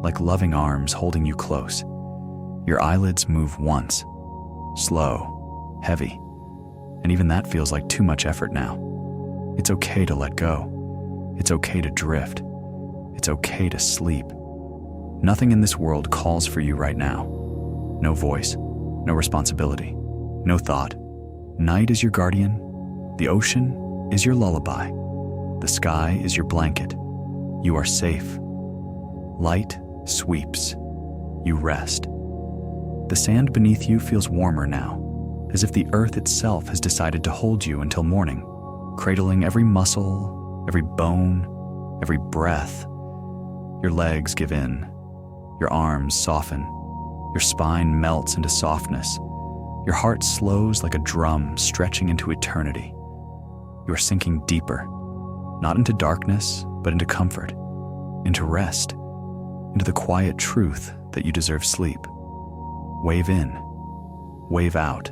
like loving arms holding you close. Your eyelids move once, slow, heavy, and even that feels like too much effort now. It's okay to let go. It's okay to drift. It's okay to sleep. Nothing in this world calls for you right now. No voice, no responsibility, no thought. Night is your guardian. The ocean is your lullaby. The sky is your blanket. You are safe. Light sweeps. You rest. The sand beneath you feels warmer now, as if the earth itself has decided to hold you until morning, cradling every muscle, every bone, every breath. Your legs give in. Your arms soften. Your spine melts into softness. Your heart slows like a drum stretching into eternity. You are sinking deeper, not into darkness, but into comfort, into rest, into the quiet truth that you deserve sleep. Wave in, wave out.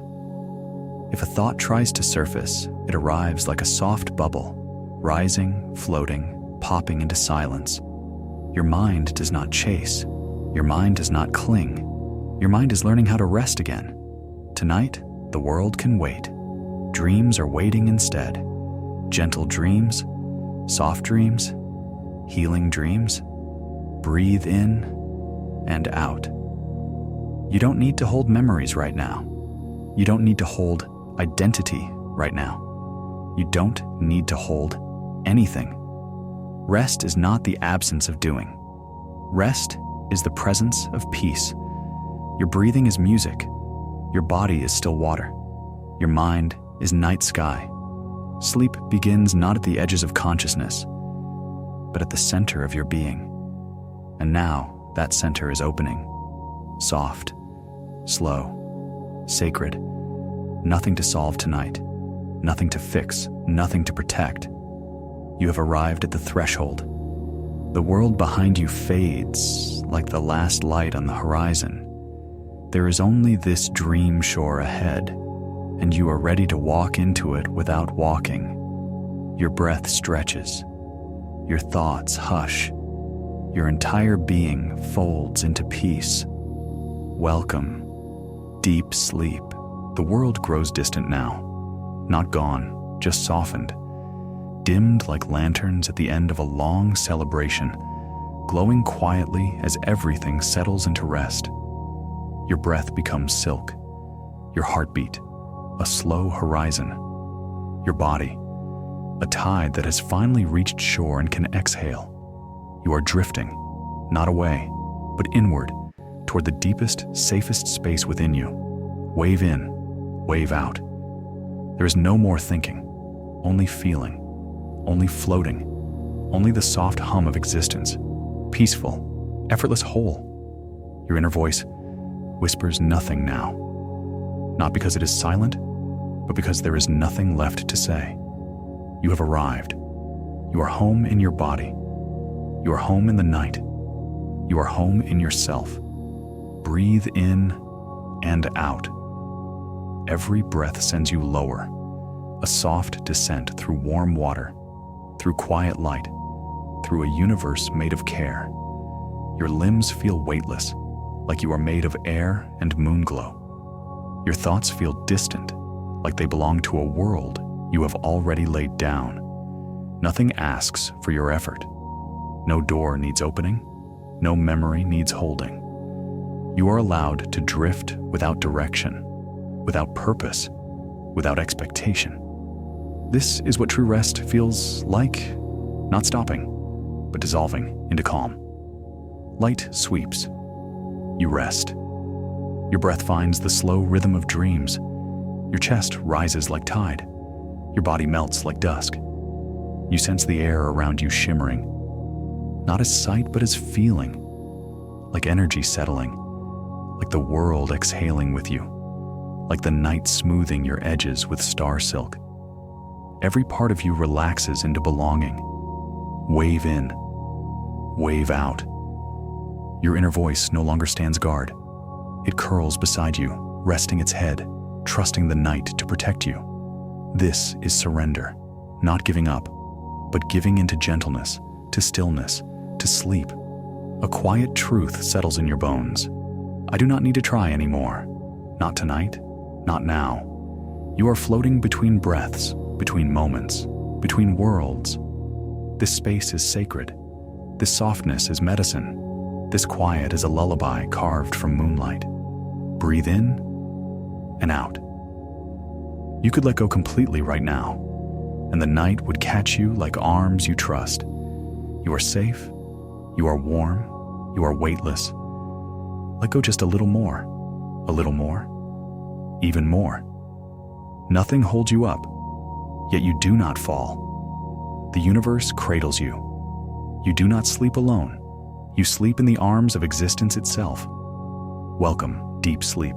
If a thought tries to surface, it arrives like a soft bubble, rising, floating, popping into silence. Your mind does not chase. Your mind does not cling. Your mind is learning how to rest again. Tonight, the world can wait. Dreams are waiting instead. Gentle dreams, soft dreams, healing dreams. Breathe in and out. You don't need to hold memories right now. You don't need to hold identity right now. You don't need to hold anything. Rest is not the absence of doing. Rest is the presence of peace. Your breathing is music. Your body is still water. Your mind is night sky. Sleep begins not at the edges of consciousness, but at the center of your being. And now that center is opening. Soft, slow, sacred. Nothing to solve tonight. Nothing to fix. Nothing to protect. You have arrived at the threshold. The world behind you fades like the last light on the horizon. There is only this dream shore ahead, and you are ready to walk into it without walking. Your breath stretches. Your thoughts hush. Your entire being folds into peace. Welcome. Deep sleep. The world grows distant now. Not gone, just softened. Dimmed like lanterns at the end of a long celebration, glowing quietly as everything settles into rest. Your breath becomes silk. Your heartbeat, a slow horizon. Your body, a tide that has finally reached shore and can exhale. You are drifting, not away, but inward, toward the deepest, safest space within you. Wave in, wave out. There is no more thinking, only feeling, only floating, only the soft hum of existence, peaceful, effortless whole. Your inner voice whispers nothing now, not because it is silent, but because there is nothing left to say. You have arrived. You are home in your body. You are home in the night. You are home in yourself. Breathe in and out. Every breath sends you lower, a soft descent through warm water, through quiet light, through a universe made of care. Your limbs feel weightless, like you are made of air and moonglow. Your thoughts feel distant, like they belong to a world you have already laid down. Nothing asks for your effort. No door needs opening. No memory needs holding. You are allowed to drift without direction, without purpose, without expectation. This is what true rest feels like, not stopping, but dissolving into calm. Light sweeps. You rest. Your breath finds the slow rhythm of dreams. Your chest rises like tide. Your body melts like dusk. You sense the air around you shimmering, not as sight but as feeling, like energy settling, like the world exhaling with you, like the night smoothing your edges with star silk. Every part of you relaxes into belonging. Wave in, wave out. Your inner voice no longer stands guard. It curls beside you, resting its head, trusting the night to protect you. This is surrender, not giving up, but giving into gentleness, to stillness, to sleep. A quiet truth settles in your bones. I do not need to try anymore. Not tonight, not now. You are floating between breaths, between moments, between worlds. This space is sacred. This softness is medicine. This quiet is a lullaby carved from moonlight. Breathe in and out. You could let go completely right now, and the night would catch you like arms you trust. You are safe. You are warm. You are weightless. Let go just a little more, even more. Nothing holds you up, yet you do not fall. The universe cradles you. You do not sleep alone. You sleep in the arms of existence itself. Welcome, deep sleep.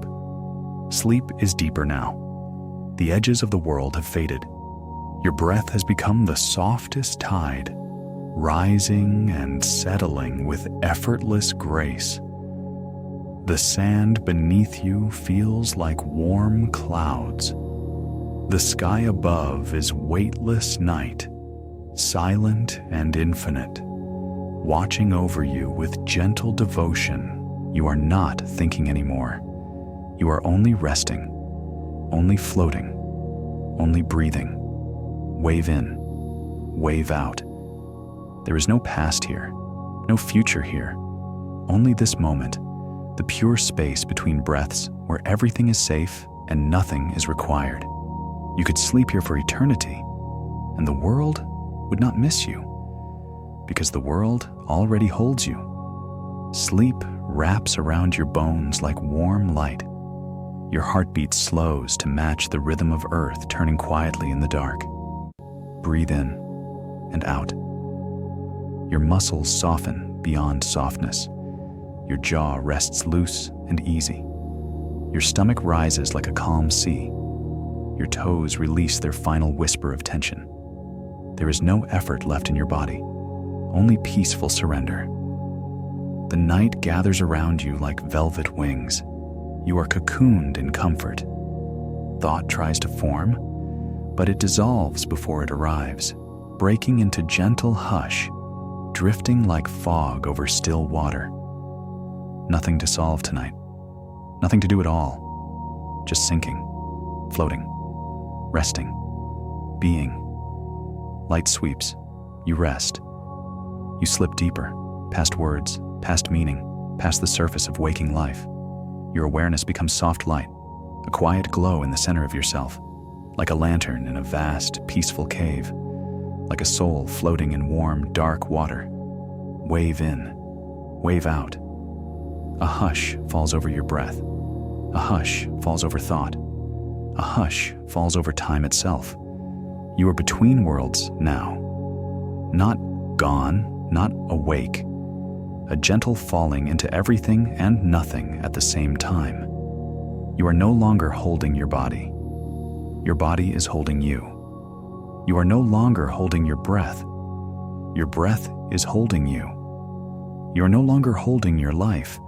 Sleep is deeper now. The edges of the world have faded. Your breath has become the softest tide, rising and settling with effortless grace. The sand beneath you feels like warm clouds. The sky above is weightless night, silent and infinite, watching over you with gentle devotion. You are not thinking anymore. You are only resting, only floating, only breathing. Wave in, wave out. There is no past here, no future here, only this moment, the pure space between breaths where everything is safe and nothing is required. You could sleep here for eternity, and the world would not miss you, because the world already holds you. Sleep wraps around your bones like warm light. Your heartbeat slows to match the rhythm of earth turning quietly in the dark. Breathe in and out. Your muscles soften beyond softness. Your jaw rests loose and easy. Your stomach rises like a calm sea. Your toes release their final whisper of tension. There is no effort left in your body, only peaceful surrender. The night gathers around you like velvet wings. You are cocooned in comfort. Thought tries to form, but it dissolves before it arrives, breaking into gentle hush, drifting like fog over still water. Nothing to solve tonight. Nothing to do at all. Just sinking, floating, resting, being. Light sweeps. You rest. You slip deeper, past words, past meaning, past the surface of waking life. Your awareness becomes soft light, a quiet glow in the center of yourself, like a lantern in a vast, peaceful cave, like a soul floating in warm, dark water. Wave in, wave out. A hush falls over your breath. A hush falls over thought. A hush falls over time itself. You are between worlds now. Not gone, not awake. A gentle falling into everything and nothing at the same time. You are no longer holding your body. Your body is holding you. You are no longer holding your breath. Your breath is holding you. You are no longer holding your life.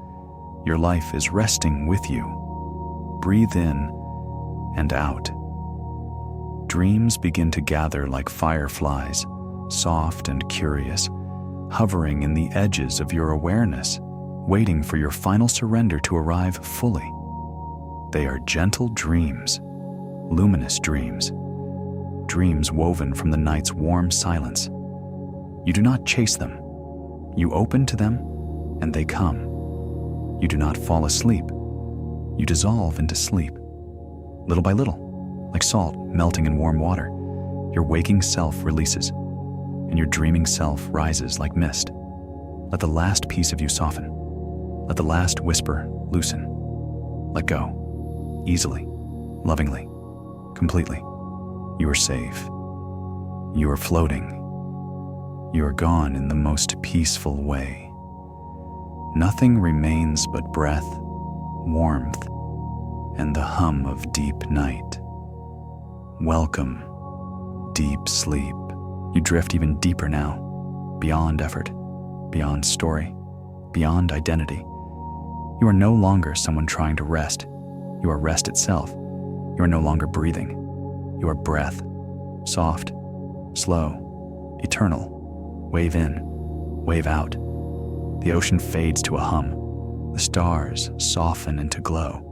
Your life is resting with you. Breathe in and out. Dreams begin to gather like fireflies, soft and curious, hovering in the edges of your awareness, waiting for your final surrender to arrive fully. They are gentle dreams, luminous dreams, dreams woven from the night's warm silence. You do not chase them. You open to them, and they come. You do not fall asleep. You dissolve into sleep. Little by little, like salt melting in warm water, your waking self releases, and your dreaming self rises like mist. Let the last piece of you soften. Let the last whisper loosen. Let go, easily, lovingly, completely. You are safe. You are floating. You are gone in the most peaceful way. Nothing remains but breath, warmth, and the hum of deep night. Welcome, deep sleep. You drift even deeper now, beyond effort, beyond story, beyond identity. You are no longer someone trying to rest. You are rest itself. You are no longer breathing. You are breath, soft, slow, eternal. Wave in, wave out. The ocean fades to a hum. The stars soften into glow.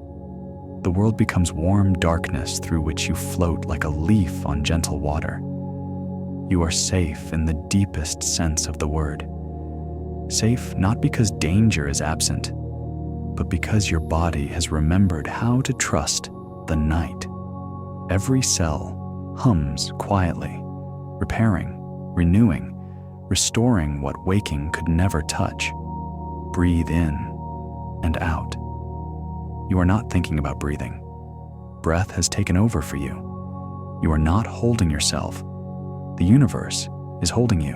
The world becomes warm darkness through which you float like a leaf on gentle water. You are safe in the deepest sense of the word. Safe not because danger is absent, but because your body has remembered how to trust the night. Every cell hums quietly, repairing, renewing, restoring what waking could never touch. Breathe in and out. You are not thinking about breathing. Breath has taken over for you. You are not holding yourself. The universe is holding you.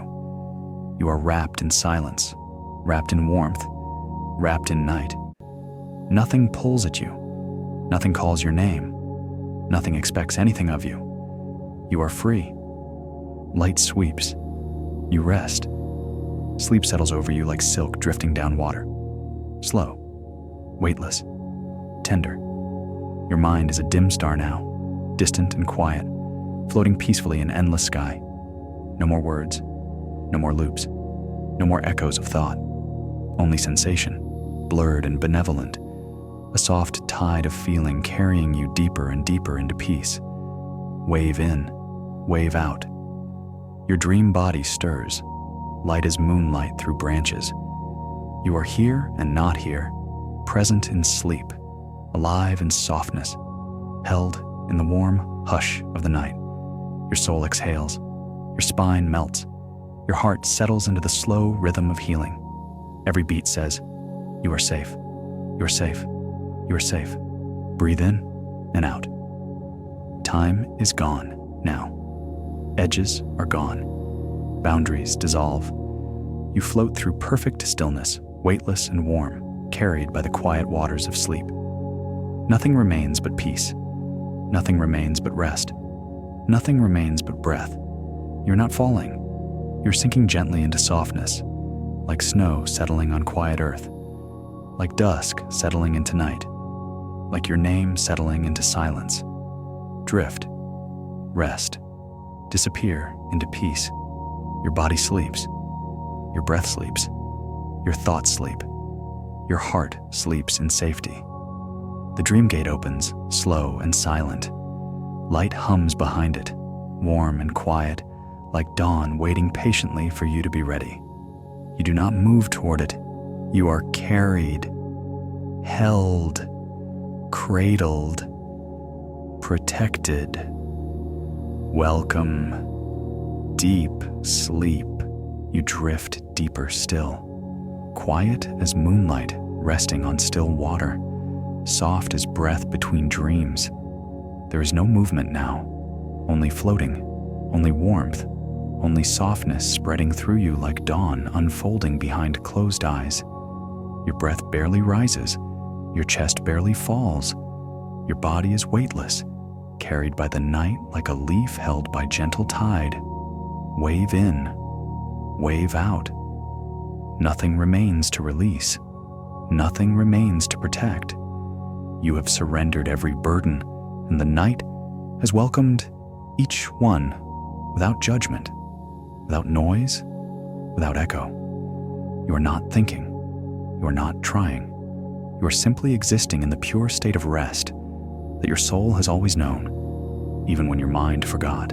You are wrapped in silence, wrapped in warmth, wrapped in night. Nothing pulls at you. Nothing calls your name. Nothing expects anything of you. You are free. Light sweeps. You rest. Sleep settles over you like silk drifting down water. Slow, weightless, tender. Your mind is a dim star now, distant and quiet, floating peacefully in endless sky. No more words, no more loops, no more echoes of thought. Only sensation, blurred and benevolent, a soft tide of feeling carrying you deeper and deeper into peace. Wave in, wave out. Your dream body stirs, light as moonlight through branches. You are here and not here, present in sleep, alive in softness, held in the warm hush of the night. Your soul exhales, your spine melts, your heart settles into the slow rhythm of healing. Every beat says, "You are safe, you are safe, you are safe." Breathe in and out. Time is gone now. Edges are gone. Boundaries dissolve. You float through perfect stillness, weightless and warm, carried by the quiet waters of sleep. Nothing remains but peace. Nothing remains but rest. Nothing remains but breath. You're not falling. You're sinking gently into softness, like snow settling on quiet earth, like dusk settling into night, like your name settling into silence. Drift, rest, disappear into peace. Your body sleeps. Your breath sleeps. Your thoughts sleep. Your heart sleeps in safety. The dream gate opens, slow and silent. Light hums behind it, warm and quiet, like dawn waiting patiently for you to be ready. You do not move toward it. You are carried, held, cradled, protected. Welcome. Deep sleep. You drift deeper still. Quiet as moonlight resting on still water. Soft as breath between dreams. There is no movement now, only floating, only warmth, only softness spreading through you like dawn unfolding behind closed eyes. Your breath barely rises, your chest barely falls. Your body is weightless, carried by the night like a leaf held by gentle tide. Wave in, wave out. Nothing remains to release. Nothing remains to protect. You have surrendered every burden, and the night has welcomed each one without judgment, without noise, without echo. You are not thinking. You are not trying. You are simply existing in the pure state of rest that your soul has always known, even when your mind forgot.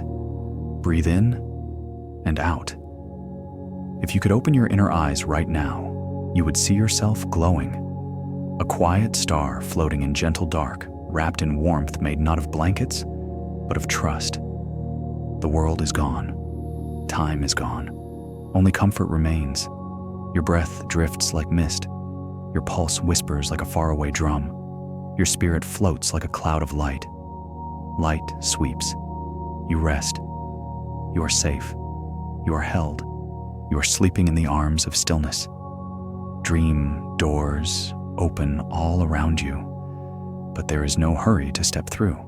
Breathe in and out. If you could open your inner eyes right now, you would see yourself glowing. A quiet star floating in gentle dark, wrapped in warmth made not of blankets, but of trust. The world is gone. Time is gone. Only comfort remains. Your breath drifts like mist. Your pulse whispers like a faraway drum. Your spirit floats like a cloud of light. Light sweeps. You rest. You are safe. You are held. You are sleeping in the arms of stillness. Dream doors open all around you, but there is no hurry to step through.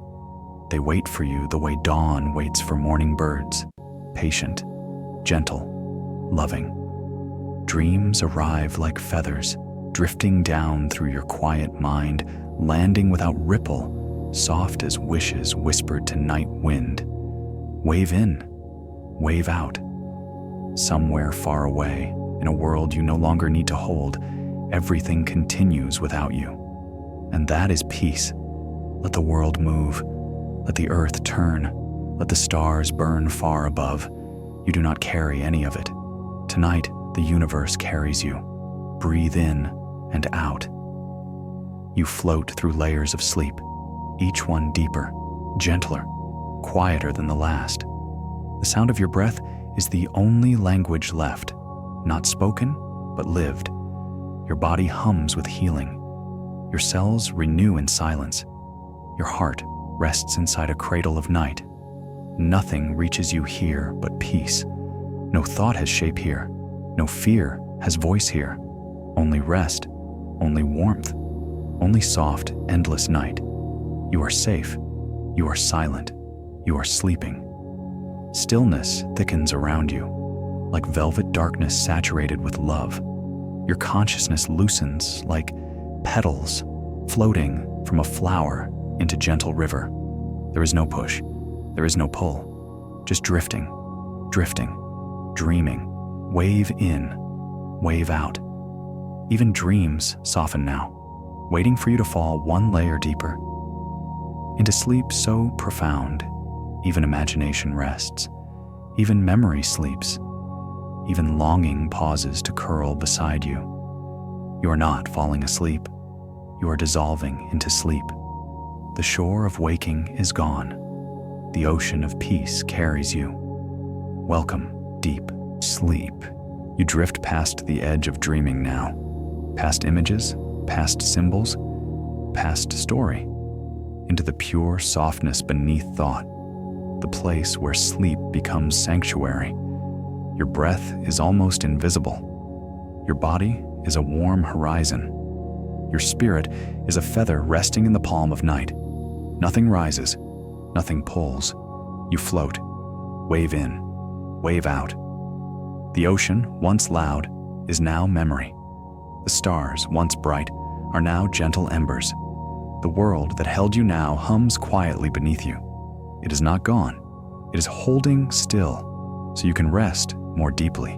They wait for you the way dawn waits for morning birds, patient, gentle, loving. Dreams arrive like feathers, drifting down through your quiet mind, landing without ripple, soft as wishes whispered to night wind. Wave in, wave out. Somewhere far away, in a world you no longer need to hold, everything continues without you. And that is peace. Let the world move. Let the earth turn. Let the stars burn far above. You do not carry any of it. Tonight, the universe carries you. Breathe in and out. You float through layers of sleep, each one deeper, gentler, quieter than the last. The sound of your breath is the only language left, not spoken, but lived. Your body hums with healing. Your cells renew in silence. Your heart rests inside a cradle of night. Nothing reaches you here but peace. No thought has shape here. No fear has voice here. Only rest, only warmth, only soft, endless night. You are safe. You are silent. You are sleeping. Stillness thickens around you, like velvet darkness saturated with love. Your consciousness loosens like petals floating from a flower into gentle river. There is no push. There is no pull. Just drifting, drifting, dreaming. Wave in, wave out. Even dreams soften now, waiting for you to fall one layer deeper. Into sleep so profound, even imagination rests. Even memory sleeps. Even longing pauses to curl beside you. You are not falling asleep. You are dissolving into sleep. The shore of waking is gone. The ocean of peace carries you. Welcome, deep sleep. You drift past the edge of dreaming now. Past images, past symbols, past story. Into the pure softness beneath thought. The place where sleep becomes sanctuary. Your breath is almost invisible. Your body is a warm horizon. Your spirit is a feather resting in the palm of night. Nothing rises, nothing pulls. You float, wave in, wave out. The ocean, once loud, is now memory. The stars, once bright, are now gentle embers. The world that held you now hums quietly beneath you. It is not gone. It is holding still, so you can rest more deeply.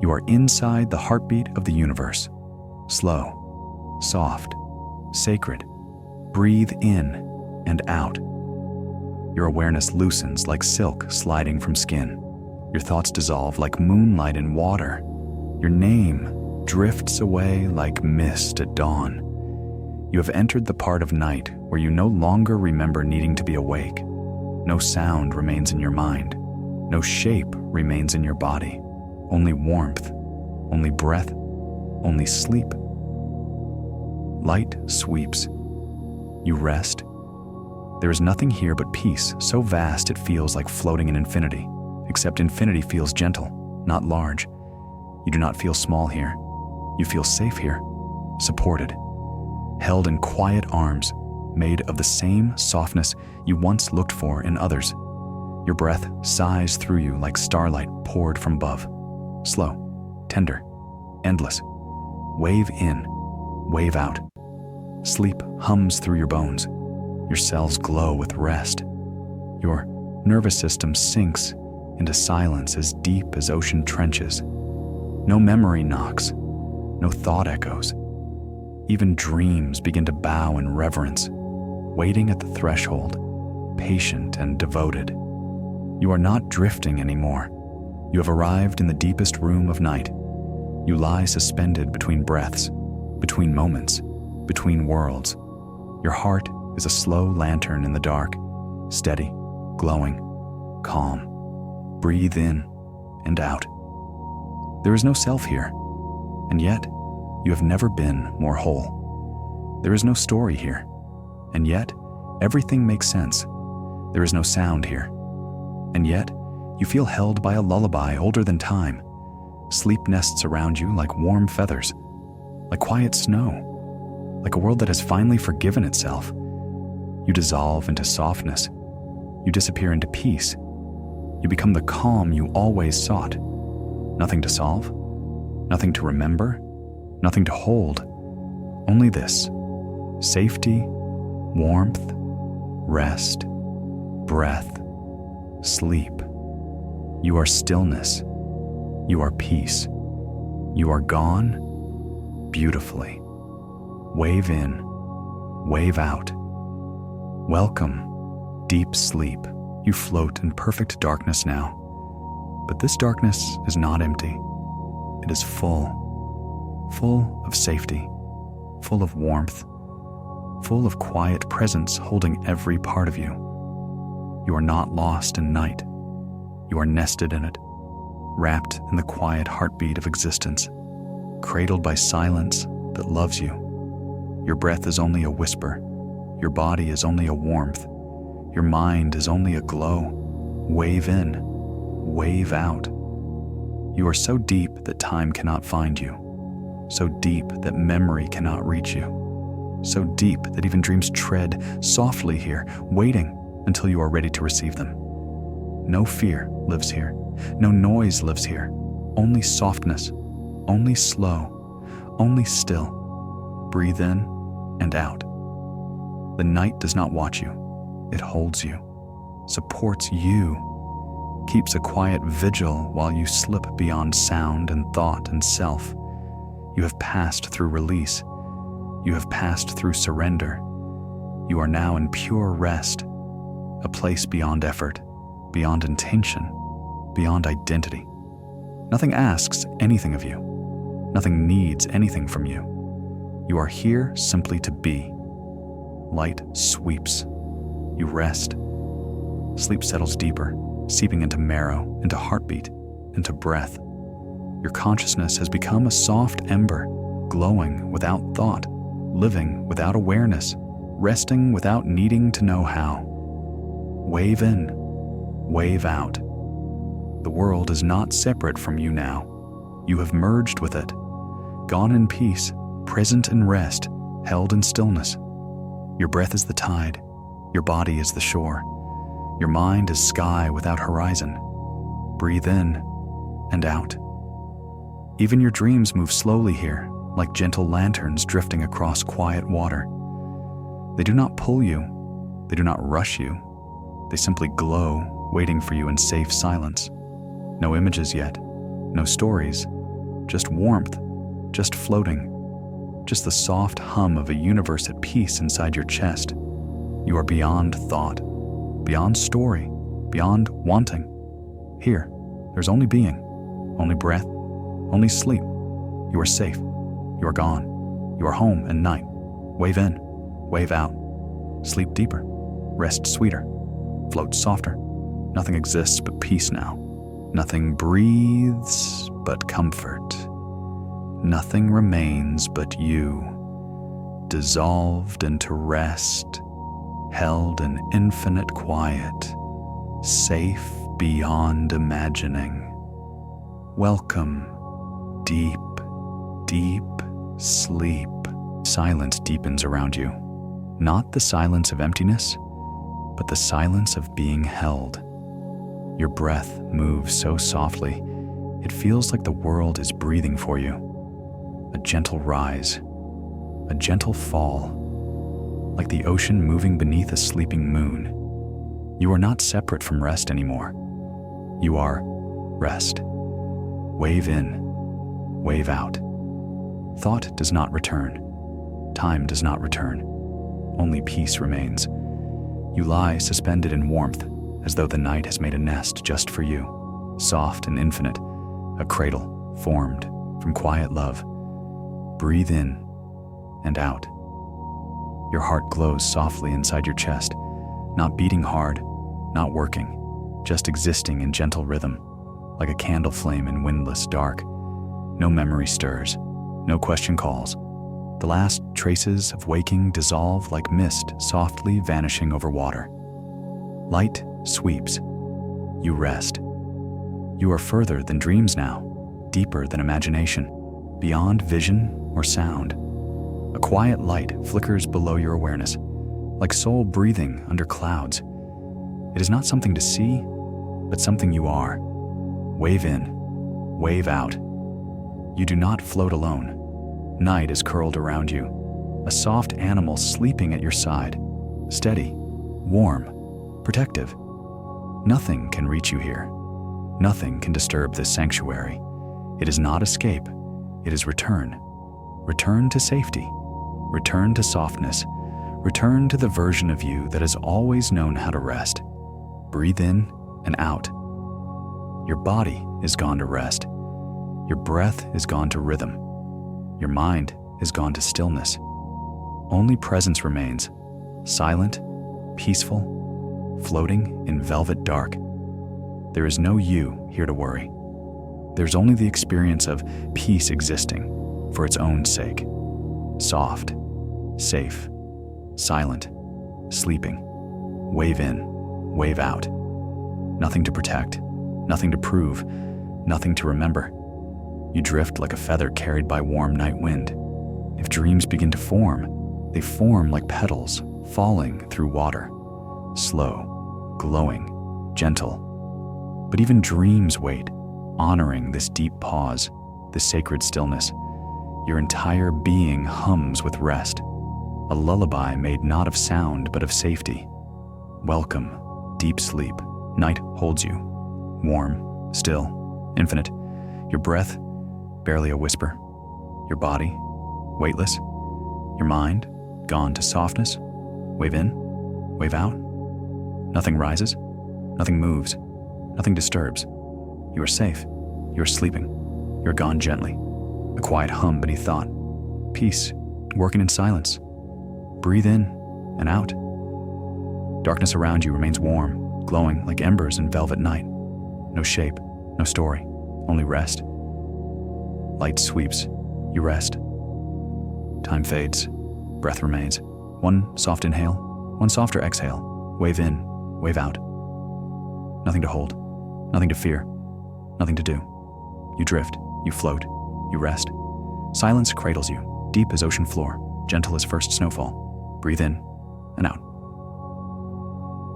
You are inside the heartbeat of the universe. Slow, soft, sacred. Breathe in and out. Your awareness loosens like silk sliding from skin. Your thoughts dissolve like moonlight in water. Your name drifts away like mist at dawn. You have entered the part of night where you no longer remember needing to be awake. No sound remains in your mind. No shape remains in your body. Only warmth, only breath, only sleep. Light sweeps. You rest. There is nothing here but peace, so vast it feels like floating in infinity, except infinity feels gentle, not large. You do not feel small here. You feel safe here, supported, held in quiet arms, made of the same softness you once looked for in others. Your breath sighs through you like starlight poured from above. Slow, tender, endless. Wave in, wave out. Sleep hums through your bones. Your cells glow with rest. Your nervous system sinks into silence as deep as ocean trenches. No memory knocks, no thought echoes. Even dreams begin to bow in reverence, waiting at the threshold, patient and devoted. You are not drifting anymore. You have arrived in the deepest room of night. You lie suspended between breaths, between moments, between worlds. Your heart is a slow lantern in the dark, steady, glowing, calm. Breathe in and out. There is no self here, and yet you have never been more whole. There is no story here, and yet everything makes sense. There is no sound here, and yet you feel held by a lullaby older than time. Sleep nests around you like warm feathers, like quiet snow, like a world that has finally forgiven itself. You dissolve into softness. You disappear into peace. You become the calm you always sought. Nothing to solve, nothing to remember, nothing to hold. Only this: safety, warmth, rest, breath, sleep. You are stillness. You are peace. You are gone beautifully. Wave in, wave out. Welcome, deep sleep. You float in perfect darkness now. But this darkness is not empty. It is full of safety, full of warmth, full of quiet presence holding every part of you. You are not lost in night. You are nested in it, wrapped in the quiet heartbeat of existence, cradled by silence that loves you. Your breath is only a whisper. Your body is only a warmth. Your mind is only a glow. Wave in, wave out. You are so deep that time cannot find you. So deep that memory cannot reach you. So deep that even dreams tread softly here, waiting until you are ready to receive them. No fear lives here. No noise lives here. Only softness, only slow, only still. Breathe in and out. The night does not watch you. It holds you, supports you, keeps a quiet vigil while you slip beyond sound and thought and self. You have passed through release. You have passed through surrender. You are now in pure rest, a place beyond effort, beyond intention, beyond identity. Nothing asks anything of you. Nothing needs anything from you. You are here simply to be. Light sweeps. You rest. Sleep settles deeper, seeping into marrow, into heartbeat, into breath. Your consciousness has become a soft ember, glowing without thought, living without awareness, resting without needing to know how. Wave in, wave out. The world is not separate from you now. You have merged with it, gone in peace, present in rest, held in stillness. Your breath is the tide, your body is the shore, your mind is sky without horizon. Breathe in and out. Even your dreams move slowly here, like gentle lanterns drifting across quiet water. They do not pull you, they do not rush you. They simply glow, waiting for you in safe silence. No images yet, no stories, just warmth, just floating, just the soft hum of a universe at peace inside your chest. You are beyond thought, beyond story, beyond wanting. Here, there's only being, only breath, only sleep. You are safe. You are gone. You are home and night. Wave in, wave out. Sleep deeper, rest sweeter, float softer. Nothing exists but peace now. Nothing breathes but comfort. Nothing remains but you, dissolved into rest, held in infinite quiet, safe beyond imagining. Welcome, deep, deep sleep. Silence deepens around you. Not the silence of emptiness, but the silence of being held. Your breath moves so softly, it feels like the world is breathing for you. A gentle rise, a gentle fall, like the ocean moving beneath a sleeping moon. You are not separate from rest anymore. You are rest. Wave in, wave out. Thought does not return. Time does not return. Only peace remains. You lie suspended in warmth, as though the night has made a nest just for you, soft and infinite, a cradle formed from quiet love. Breathe in and out. Your heart glows softly inside your chest, not beating hard, not working, just existing in gentle rhythm, like a candle flame in windless dark. No memory stirs, no question calls. The last traces of waking dissolve like mist softly vanishing over water. Light sweeps. You rest. You are further than dreams now, deeper than imagination, beyond vision or sound. A quiet light flickers below your awareness, like soul breathing under clouds. It is not something to see, but something you are. Wave in, wave out. You do not float alone. Night is curled around you, a soft animal sleeping at your side, steady, warm, protective. Nothing can reach you here. Nothing can disturb this sanctuary. It is not escape, it is return. Return to safety, return to softness, return to the version of you that has always known how to rest. Breathe in and out. Your body is gone to rest. Your breath is gone to rhythm. Your mind is gone to stillness. Only presence remains, silent, peaceful, floating in velvet dark. There is no you here to worry. There's only the experience of peace existing for its own sake. Soft, safe, silent, sleeping. Wave in, wave out. Nothing to protect, nothing to prove, nothing to remember. You drift like a feather carried by warm night wind. If dreams begin to form, they form like petals falling through water. Slow, glowing, gentle. But even dreams wait, honoring this deep pause, this sacred stillness. Your entire being hums with rest, a lullaby made not of sound but of safety. Welcome, deep sleep. Night holds you, warm, still, infinite. Your breath, barely a whisper. Your body, weightless. Your mind, gone to softness. Wave in, wave out. Nothing rises, nothing moves, nothing disturbs. You are safe, you are sleeping, you are gone gently. A quiet hum beneath thought. Peace working in silence. Breathe in and out. Darkness around you remains warm, glowing like embers in velvet night. No shape, no story, only rest. Light sweeps, you rest. Time fades, breath remains. One soft inhale, one softer exhale. Wave in, wave out. Nothing to hold, nothing to fear, nothing to do. You drift, you float, you rest. Silence cradles you, deep as ocean floor, gentle as first snowfall. Breathe in and out.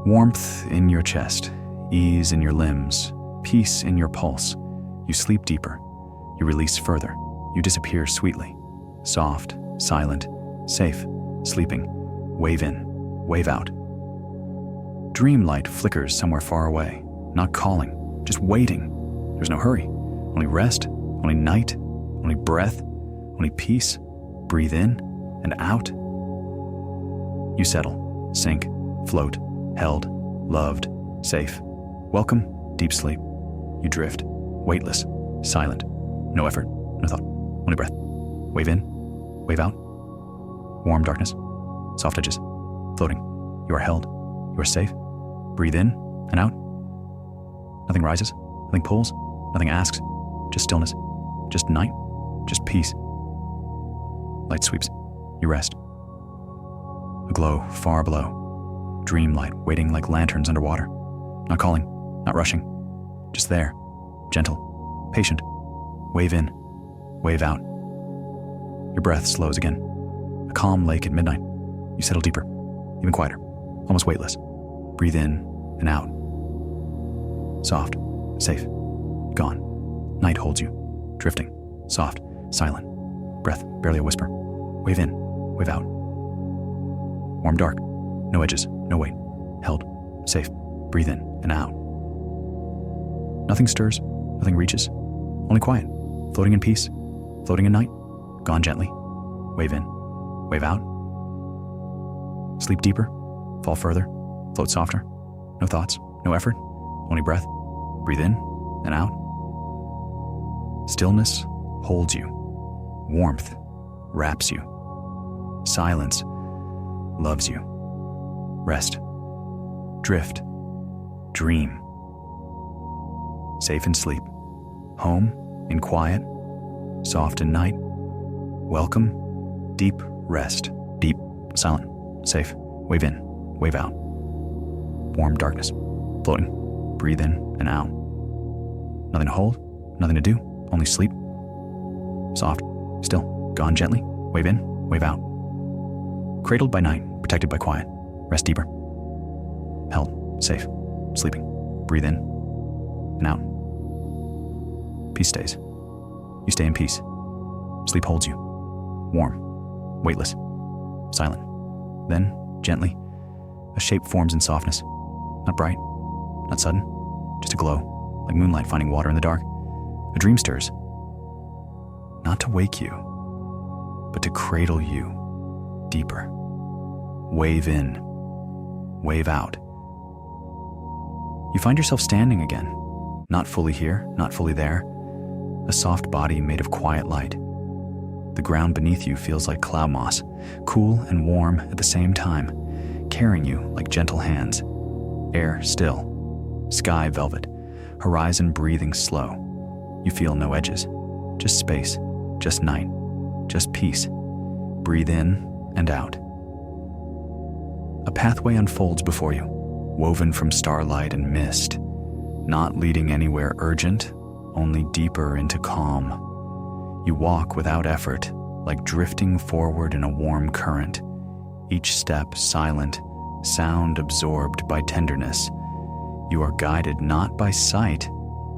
Warmth in your chest, ease in your limbs, peace in your pulse. You sleep deeper, you release further, you disappear sweetly. Soft, silent, safe, sleeping. Wave in, wave out. Dream light flickers somewhere far away, not calling, just waiting. There's no hurry, only rest, only night, only breath, only peace. Breathe in and out. You settle, sink, float, held, loved, safe. Welcome, deep sleep. You drift, weightless, silent. No effort, no thought, only breath. Wave in, wave out. Warm darkness, soft edges, floating. You are held, you are safe. Breathe in and out. Nothing rises, nothing pulls, nothing asks. Just stillness, just night, just peace. Light sweeps, you rest. A glow far below. Dream light waiting like lanterns underwater. Not calling, not rushing. Just there, gentle, patient. Wave in, wave out. Your breath slows again. A calm lake at midnight. You settle deeper, even quieter, almost weightless. Breathe in and out. Soft, safe, gone. Night holds you, drifting, soft, silent. Breath, barely a whisper. Wave in, wave out. Warm dark, no edges, no weight. Held, safe. Breathe in and out. Nothing stirs, nothing reaches. Only quiet, floating in peace, floating in night. Gone gently. Wave in, wave out. Sleep deeper, fall further, float softer. No thoughts, no effort, only breath. Breathe in and out. Stillness holds you. Warmth wraps you. Silence loves you. Rest. Drift. Dream. Safe in sleep. Home in quiet. Soft in night. Welcome. Deep rest. Deep, silent, safe. Wave in, wave out. Warm darkness. Floating. Breathe in and out. Nothing to hold, nothing to do, only sleep. Soft, still, gone gently. Wave in, wave out. Cradled by night, protected by quiet. Rest deeper. Held, safe, sleeping. Breathe in and out. Peace stays. You stay in peace. Sleep holds you. Warm, weightless, silent. Then, gently, a shape forms in softness. Not bright, not sudden, just a glow, like moonlight finding water in the dark. A dream stirs. Not to wake you, but to cradle you deeper. Wave in, wave out. You find yourself standing again, not fully here, not fully there. A soft body made of quiet light. The ground beneath you feels like cloud moss, cool and warm at the same time, carrying you like gentle hands. Air still, sky velvet, horizon breathing slow. You feel no edges, just space, just night, just peace. Breathe in and out. A pathway unfolds before you, woven from starlight and mist, not leading anywhere urgent, only deeper into calm. You walk without effort, like drifting forward in a warm current, each step silent, sound absorbed by tenderness. You are guided not by sight,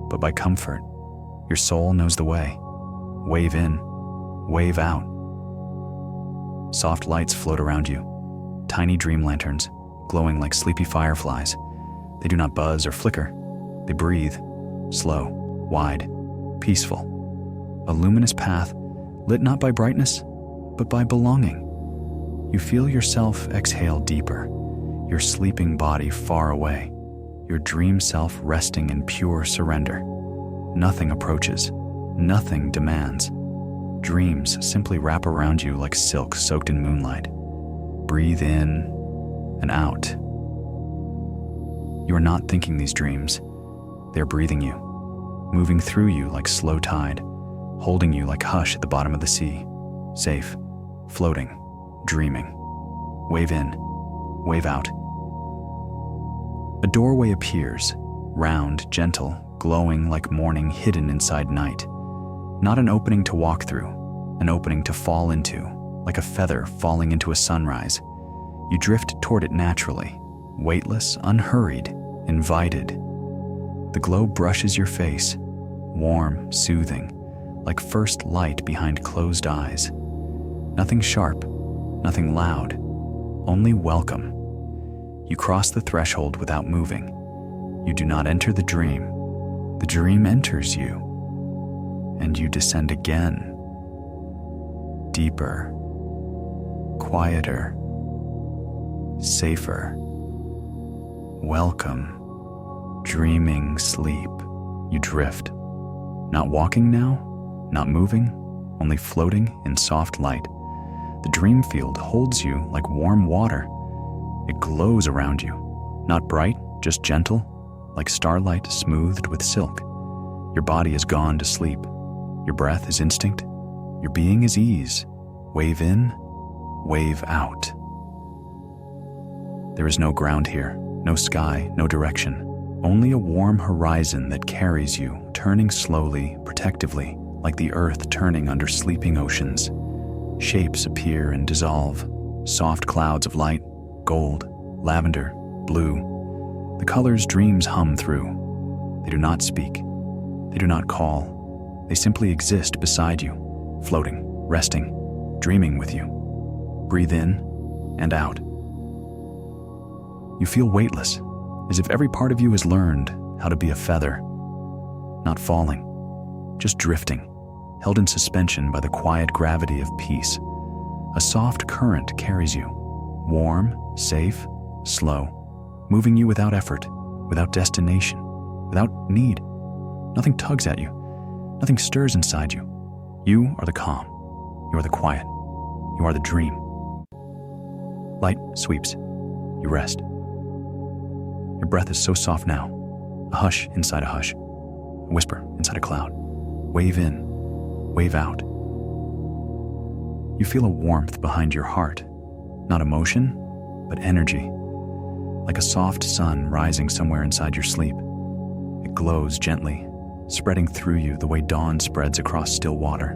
but by comfort. Your soul knows the way. Wave in, wave out. Soft lights float around you, tiny dream lanterns, glowing like sleepy fireflies. They do not buzz or flicker. They breathe, slow, wide, peaceful. A luminous path, lit not by brightness, but by belonging. You feel yourself exhale deeper, your sleeping body far away, your dream self resting in pure surrender. Nothing approaches, nothing demands. Dreams simply wrap around you like silk soaked in moonlight. Breathe in and out. You are not thinking these dreams. They're breathing you, moving through you like slow tide, holding you like hush at the bottom of the sea, safe, floating, dreaming. Wave in, wave out. A doorway appears, round, gentle, glowing like morning hidden inside night. Not an opening to walk through, an opening to fall into, like a feather falling into a sunrise. You drift toward it naturally, weightless, unhurried, invited. The glow brushes your face, warm, soothing, like first light behind closed eyes. Nothing sharp, nothing loud, only welcome. You cross the threshold without moving. You do not enter the dream enters you. And you descend again, deeper, quieter, safer. Welcome, dreaming sleep. You drift, not walking now, not moving, only floating in soft light. The dream field holds you like warm water. It glows around you, not bright, just gentle, like starlight smoothed with silk. Your body has gone to sleep. Your breath is instinct. Your being is ease. Wave in, wave out. There is no ground here, no sky, no direction. Only a warm horizon that carries you, turning slowly, protectively, like the earth turning under sleeping oceans. Shapes appear and dissolve, soft clouds of light, gold, lavender, blue. The colors dreams hum through. They do not speak. They do not call. They simply exist beside you, floating, resting, dreaming with you. Breathe in and out. You feel weightless, as if every part of you has learned how to be a feather, not falling, just drifting, held in suspension by the quiet gravity of peace. A soft current carries you, warm, safe, slow, moving you without effort, without destination, without need. Nothing tugs at you. Nothing stirs inside you. You are the calm. You are the quiet. You are the dream. Light sweeps. You rest. Your breath is so soft now. A hush inside a hush. A whisper inside a cloud. Wave in, wave out. You feel a warmth behind your heart. Not emotion, but energy. Like a soft sun rising somewhere inside your sleep. It glows gently, spreading through you the way dawn spreads across still water.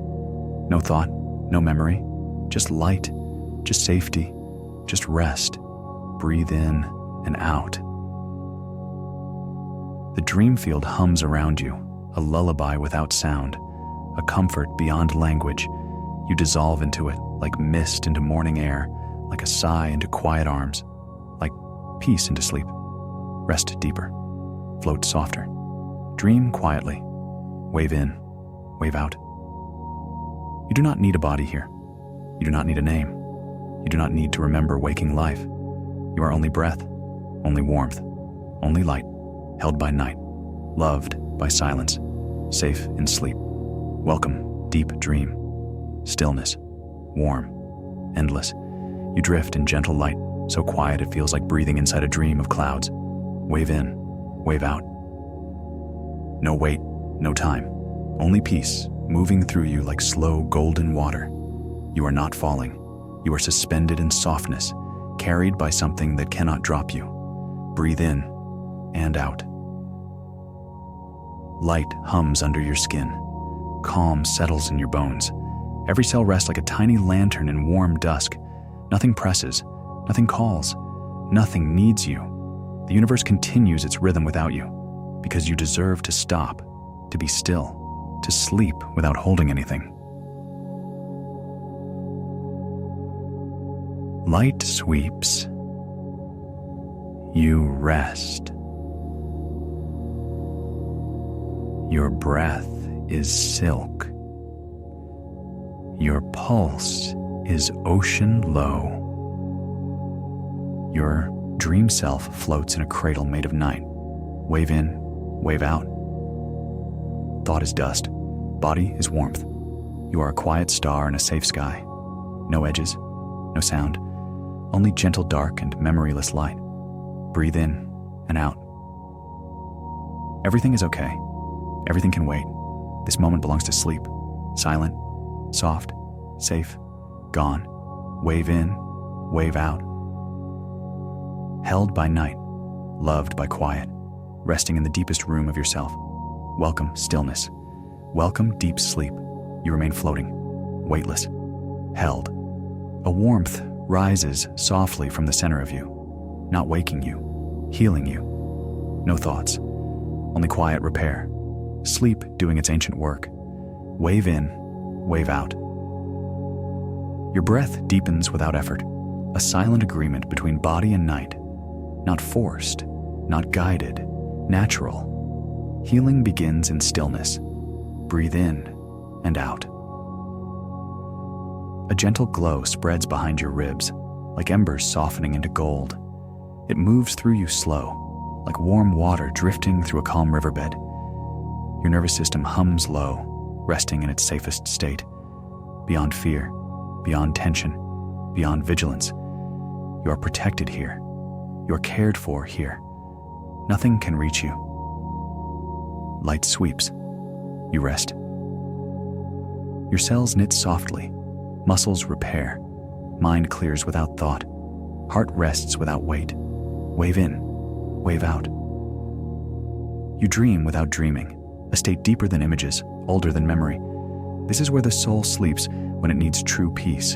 No thought, no memory, just light, just safety, just rest. Breathe in and out. The dream field hums around you, a lullaby without sound, a comfort beyond language. You dissolve into it like mist into morning air, like a sigh into quiet arms, like peace into sleep. Rest deeper, float softer. Dream quietly. Wave in, wave out. You do not need a body here. You do not need a name. You do not need to remember waking life. You are only breath, only warmth, only light, held by night, loved by silence, safe in sleep. Welcome, deep dream. Stillness, warm, endless. You drift in gentle light, so quiet it feels like breathing inside a dream of clouds. Wave in, wave out. No wait, no time, only peace, moving through you like slow golden water. You are not falling. You are suspended in softness, carried by something that cannot drop you. Breathe in and out. Light hums under your skin. Calm settles in your bones. Every cell rests like a tiny lantern in warm dusk. Nothing presses, nothing calls, nothing needs you. The universe continues its rhythm without you, because you deserve to stop, to be still, to sleep without holding anything. Light sweeps. You rest. Your breath is silk. Your pulse is ocean low. Your dream self floats in a cradle made of night. Wave in, wave out. Thought is dust. Body is warmth. You are a quiet star in a safe sky. No edges, no sound, only gentle dark and memoryless light. Breathe in and out. Everything is okay. Everything can wait. This moment belongs to sleep. Silent, soft, safe, gone. Wave in, wave out. Held by night, loved by quiet, resting in the deepest room of yourself. Welcome stillness. Welcome deep sleep. You remain floating, weightless, held. A warmth rises softly from the center of you, not waking you, healing you. No thoughts, only quiet repair. Sleep doing its ancient work. Wave in, wave out. Your breath deepens without effort, a silent agreement between body and night. Not forced, not guided, natural. Healing begins in stillness. Breathe in and out. A gentle glow spreads behind your ribs, like embers softening into gold. It moves through you slow, like warm water drifting through a calm riverbed. Your nervous system hums low, resting in its safest state. Beyond fear, beyond tension, beyond vigilance. You are protected here. You are cared for here. Nothing can reach you. Light sweeps. You rest. Your cells knit softly. Muscles repair. Mind clears without thought. Heart rests without weight. Wave in, wave out. You dream without dreaming, a state deeper than images, older than memory. This is where the soul sleeps when it needs true peace.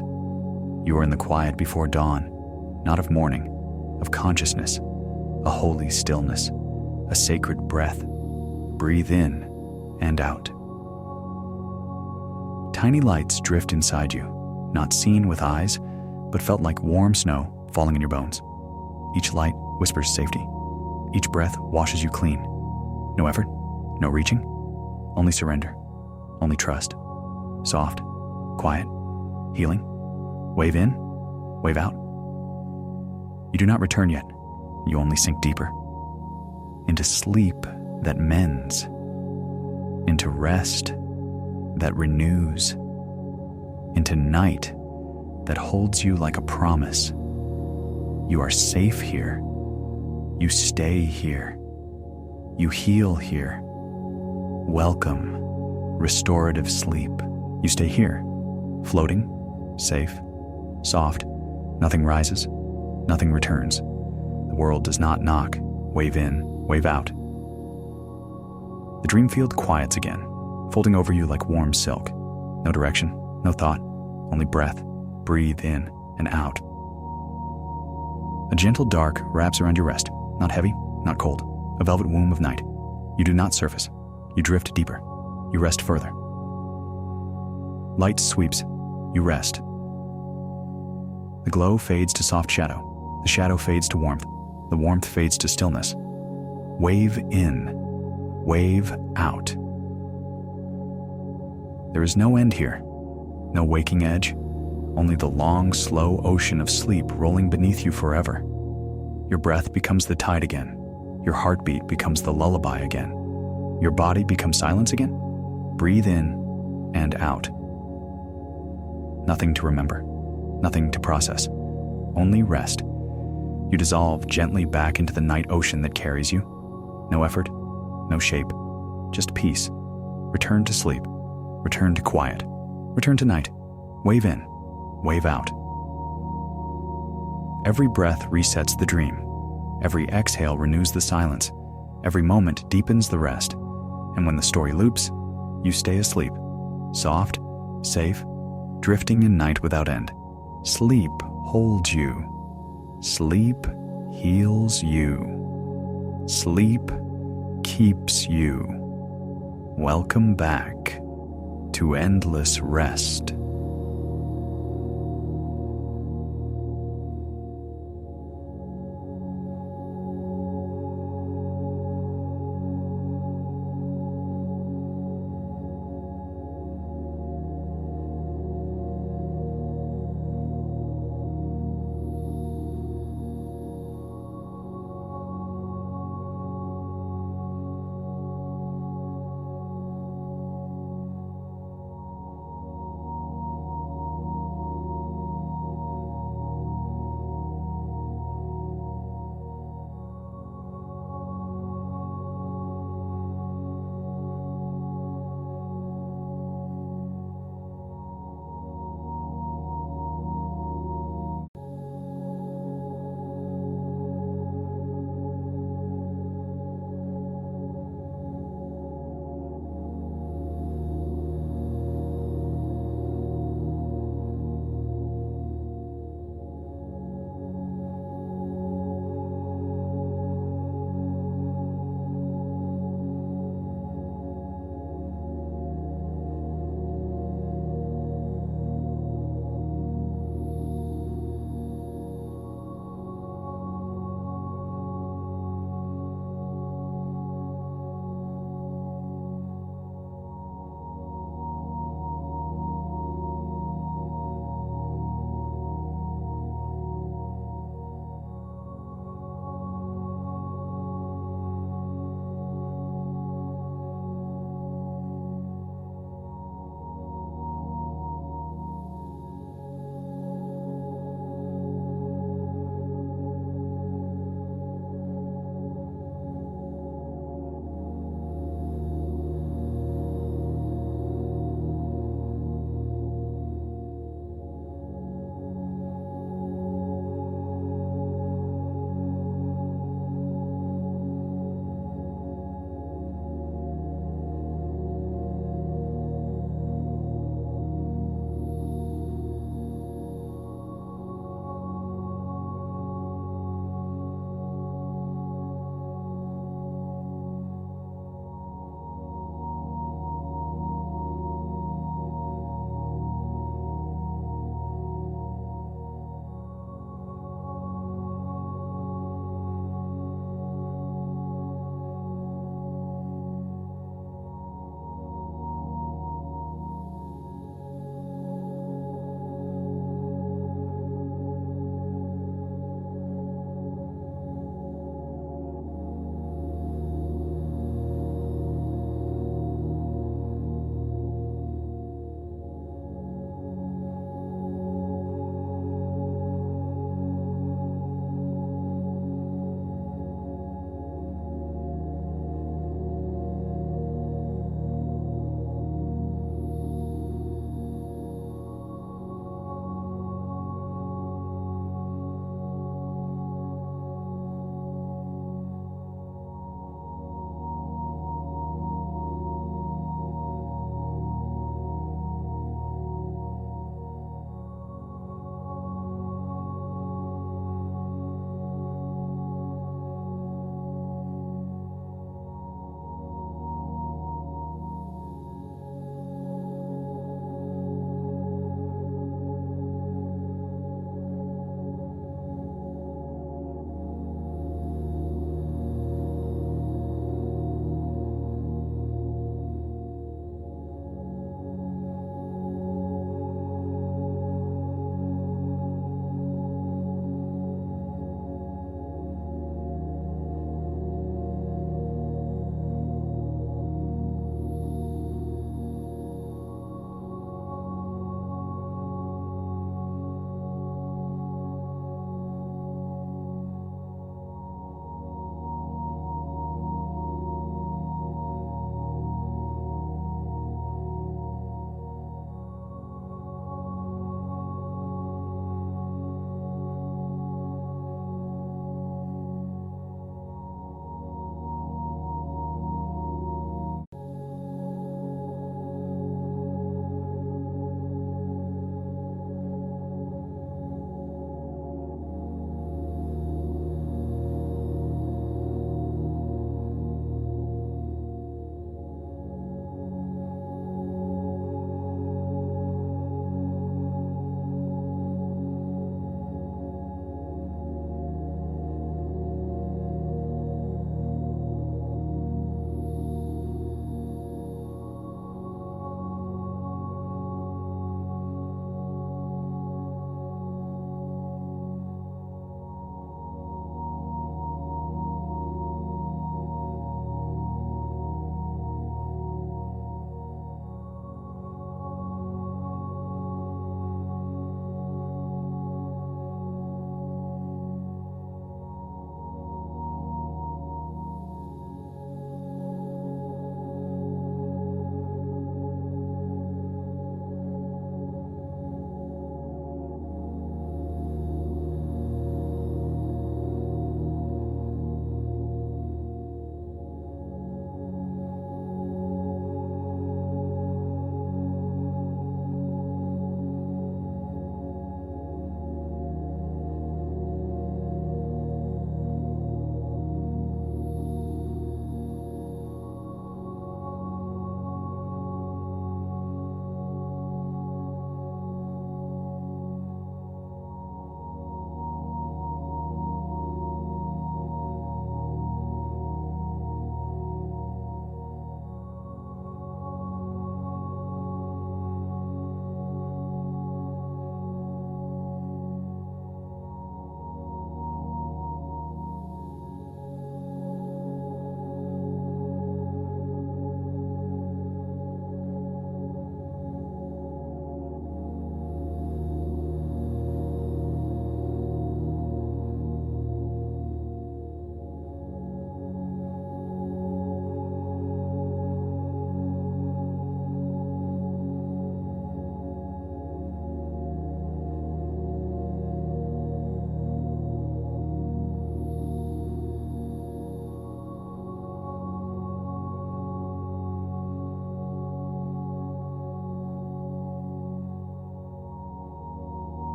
You are in the quiet before dawn, not of morning, of consciousness, a holy stillness, a sacred breath. Breathe in and out. Tiny lights drift inside you, not seen with eyes, but felt like warm snow falling in your bones. Each light whispers safety. Each breath washes you clean. No effort, no reaching, only surrender, only trust. Soft, quiet, healing. Wave in, wave out. You do not return yet. You only sink deeper. Into sleep that mends. Into rest that renews. Into night that holds you like a promise. You are safe here. You stay here. You heal here. Welcome, restorative sleep. You stay here, floating, safe, soft. Nothing rises, nothing returns. The world does not knock. Wave in, wave out. The dream field quiets again, folding over you like warm silk. No direction, no thought, only breath. Breathe in and out. A gentle dark wraps around your rest, not heavy, not cold, a velvet womb of night. You do not surface. You drift deeper. You rest further. Light sweeps. You rest. The glow fades to soft shadow. The shadow fades to warmth. The warmth fades to stillness. Wave in. Wave out. There is no end here. No waking edge. Only the long, slow ocean of sleep rolling beneath you forever. Your breath becomes the tide again. Your heartbeat becomes the lullaby again. Your body becomes silence again. Breathe in and out. Nothing to remember, nothing to process, only rest. You dissolve gently back into the night ocean that carries you. No effort, no shape, just peace. Return to sleep, return to quiet, return to night. Wave in, wave out. Every breath resets the dream. Every exhale renews the silence. Every moment deepens the rest. And when the story loops, you stay asleep, soft, safe, drifting in night without end. Sleep holds you. Sleep heals you. Sleep keeps you. Welcome back to endless rest.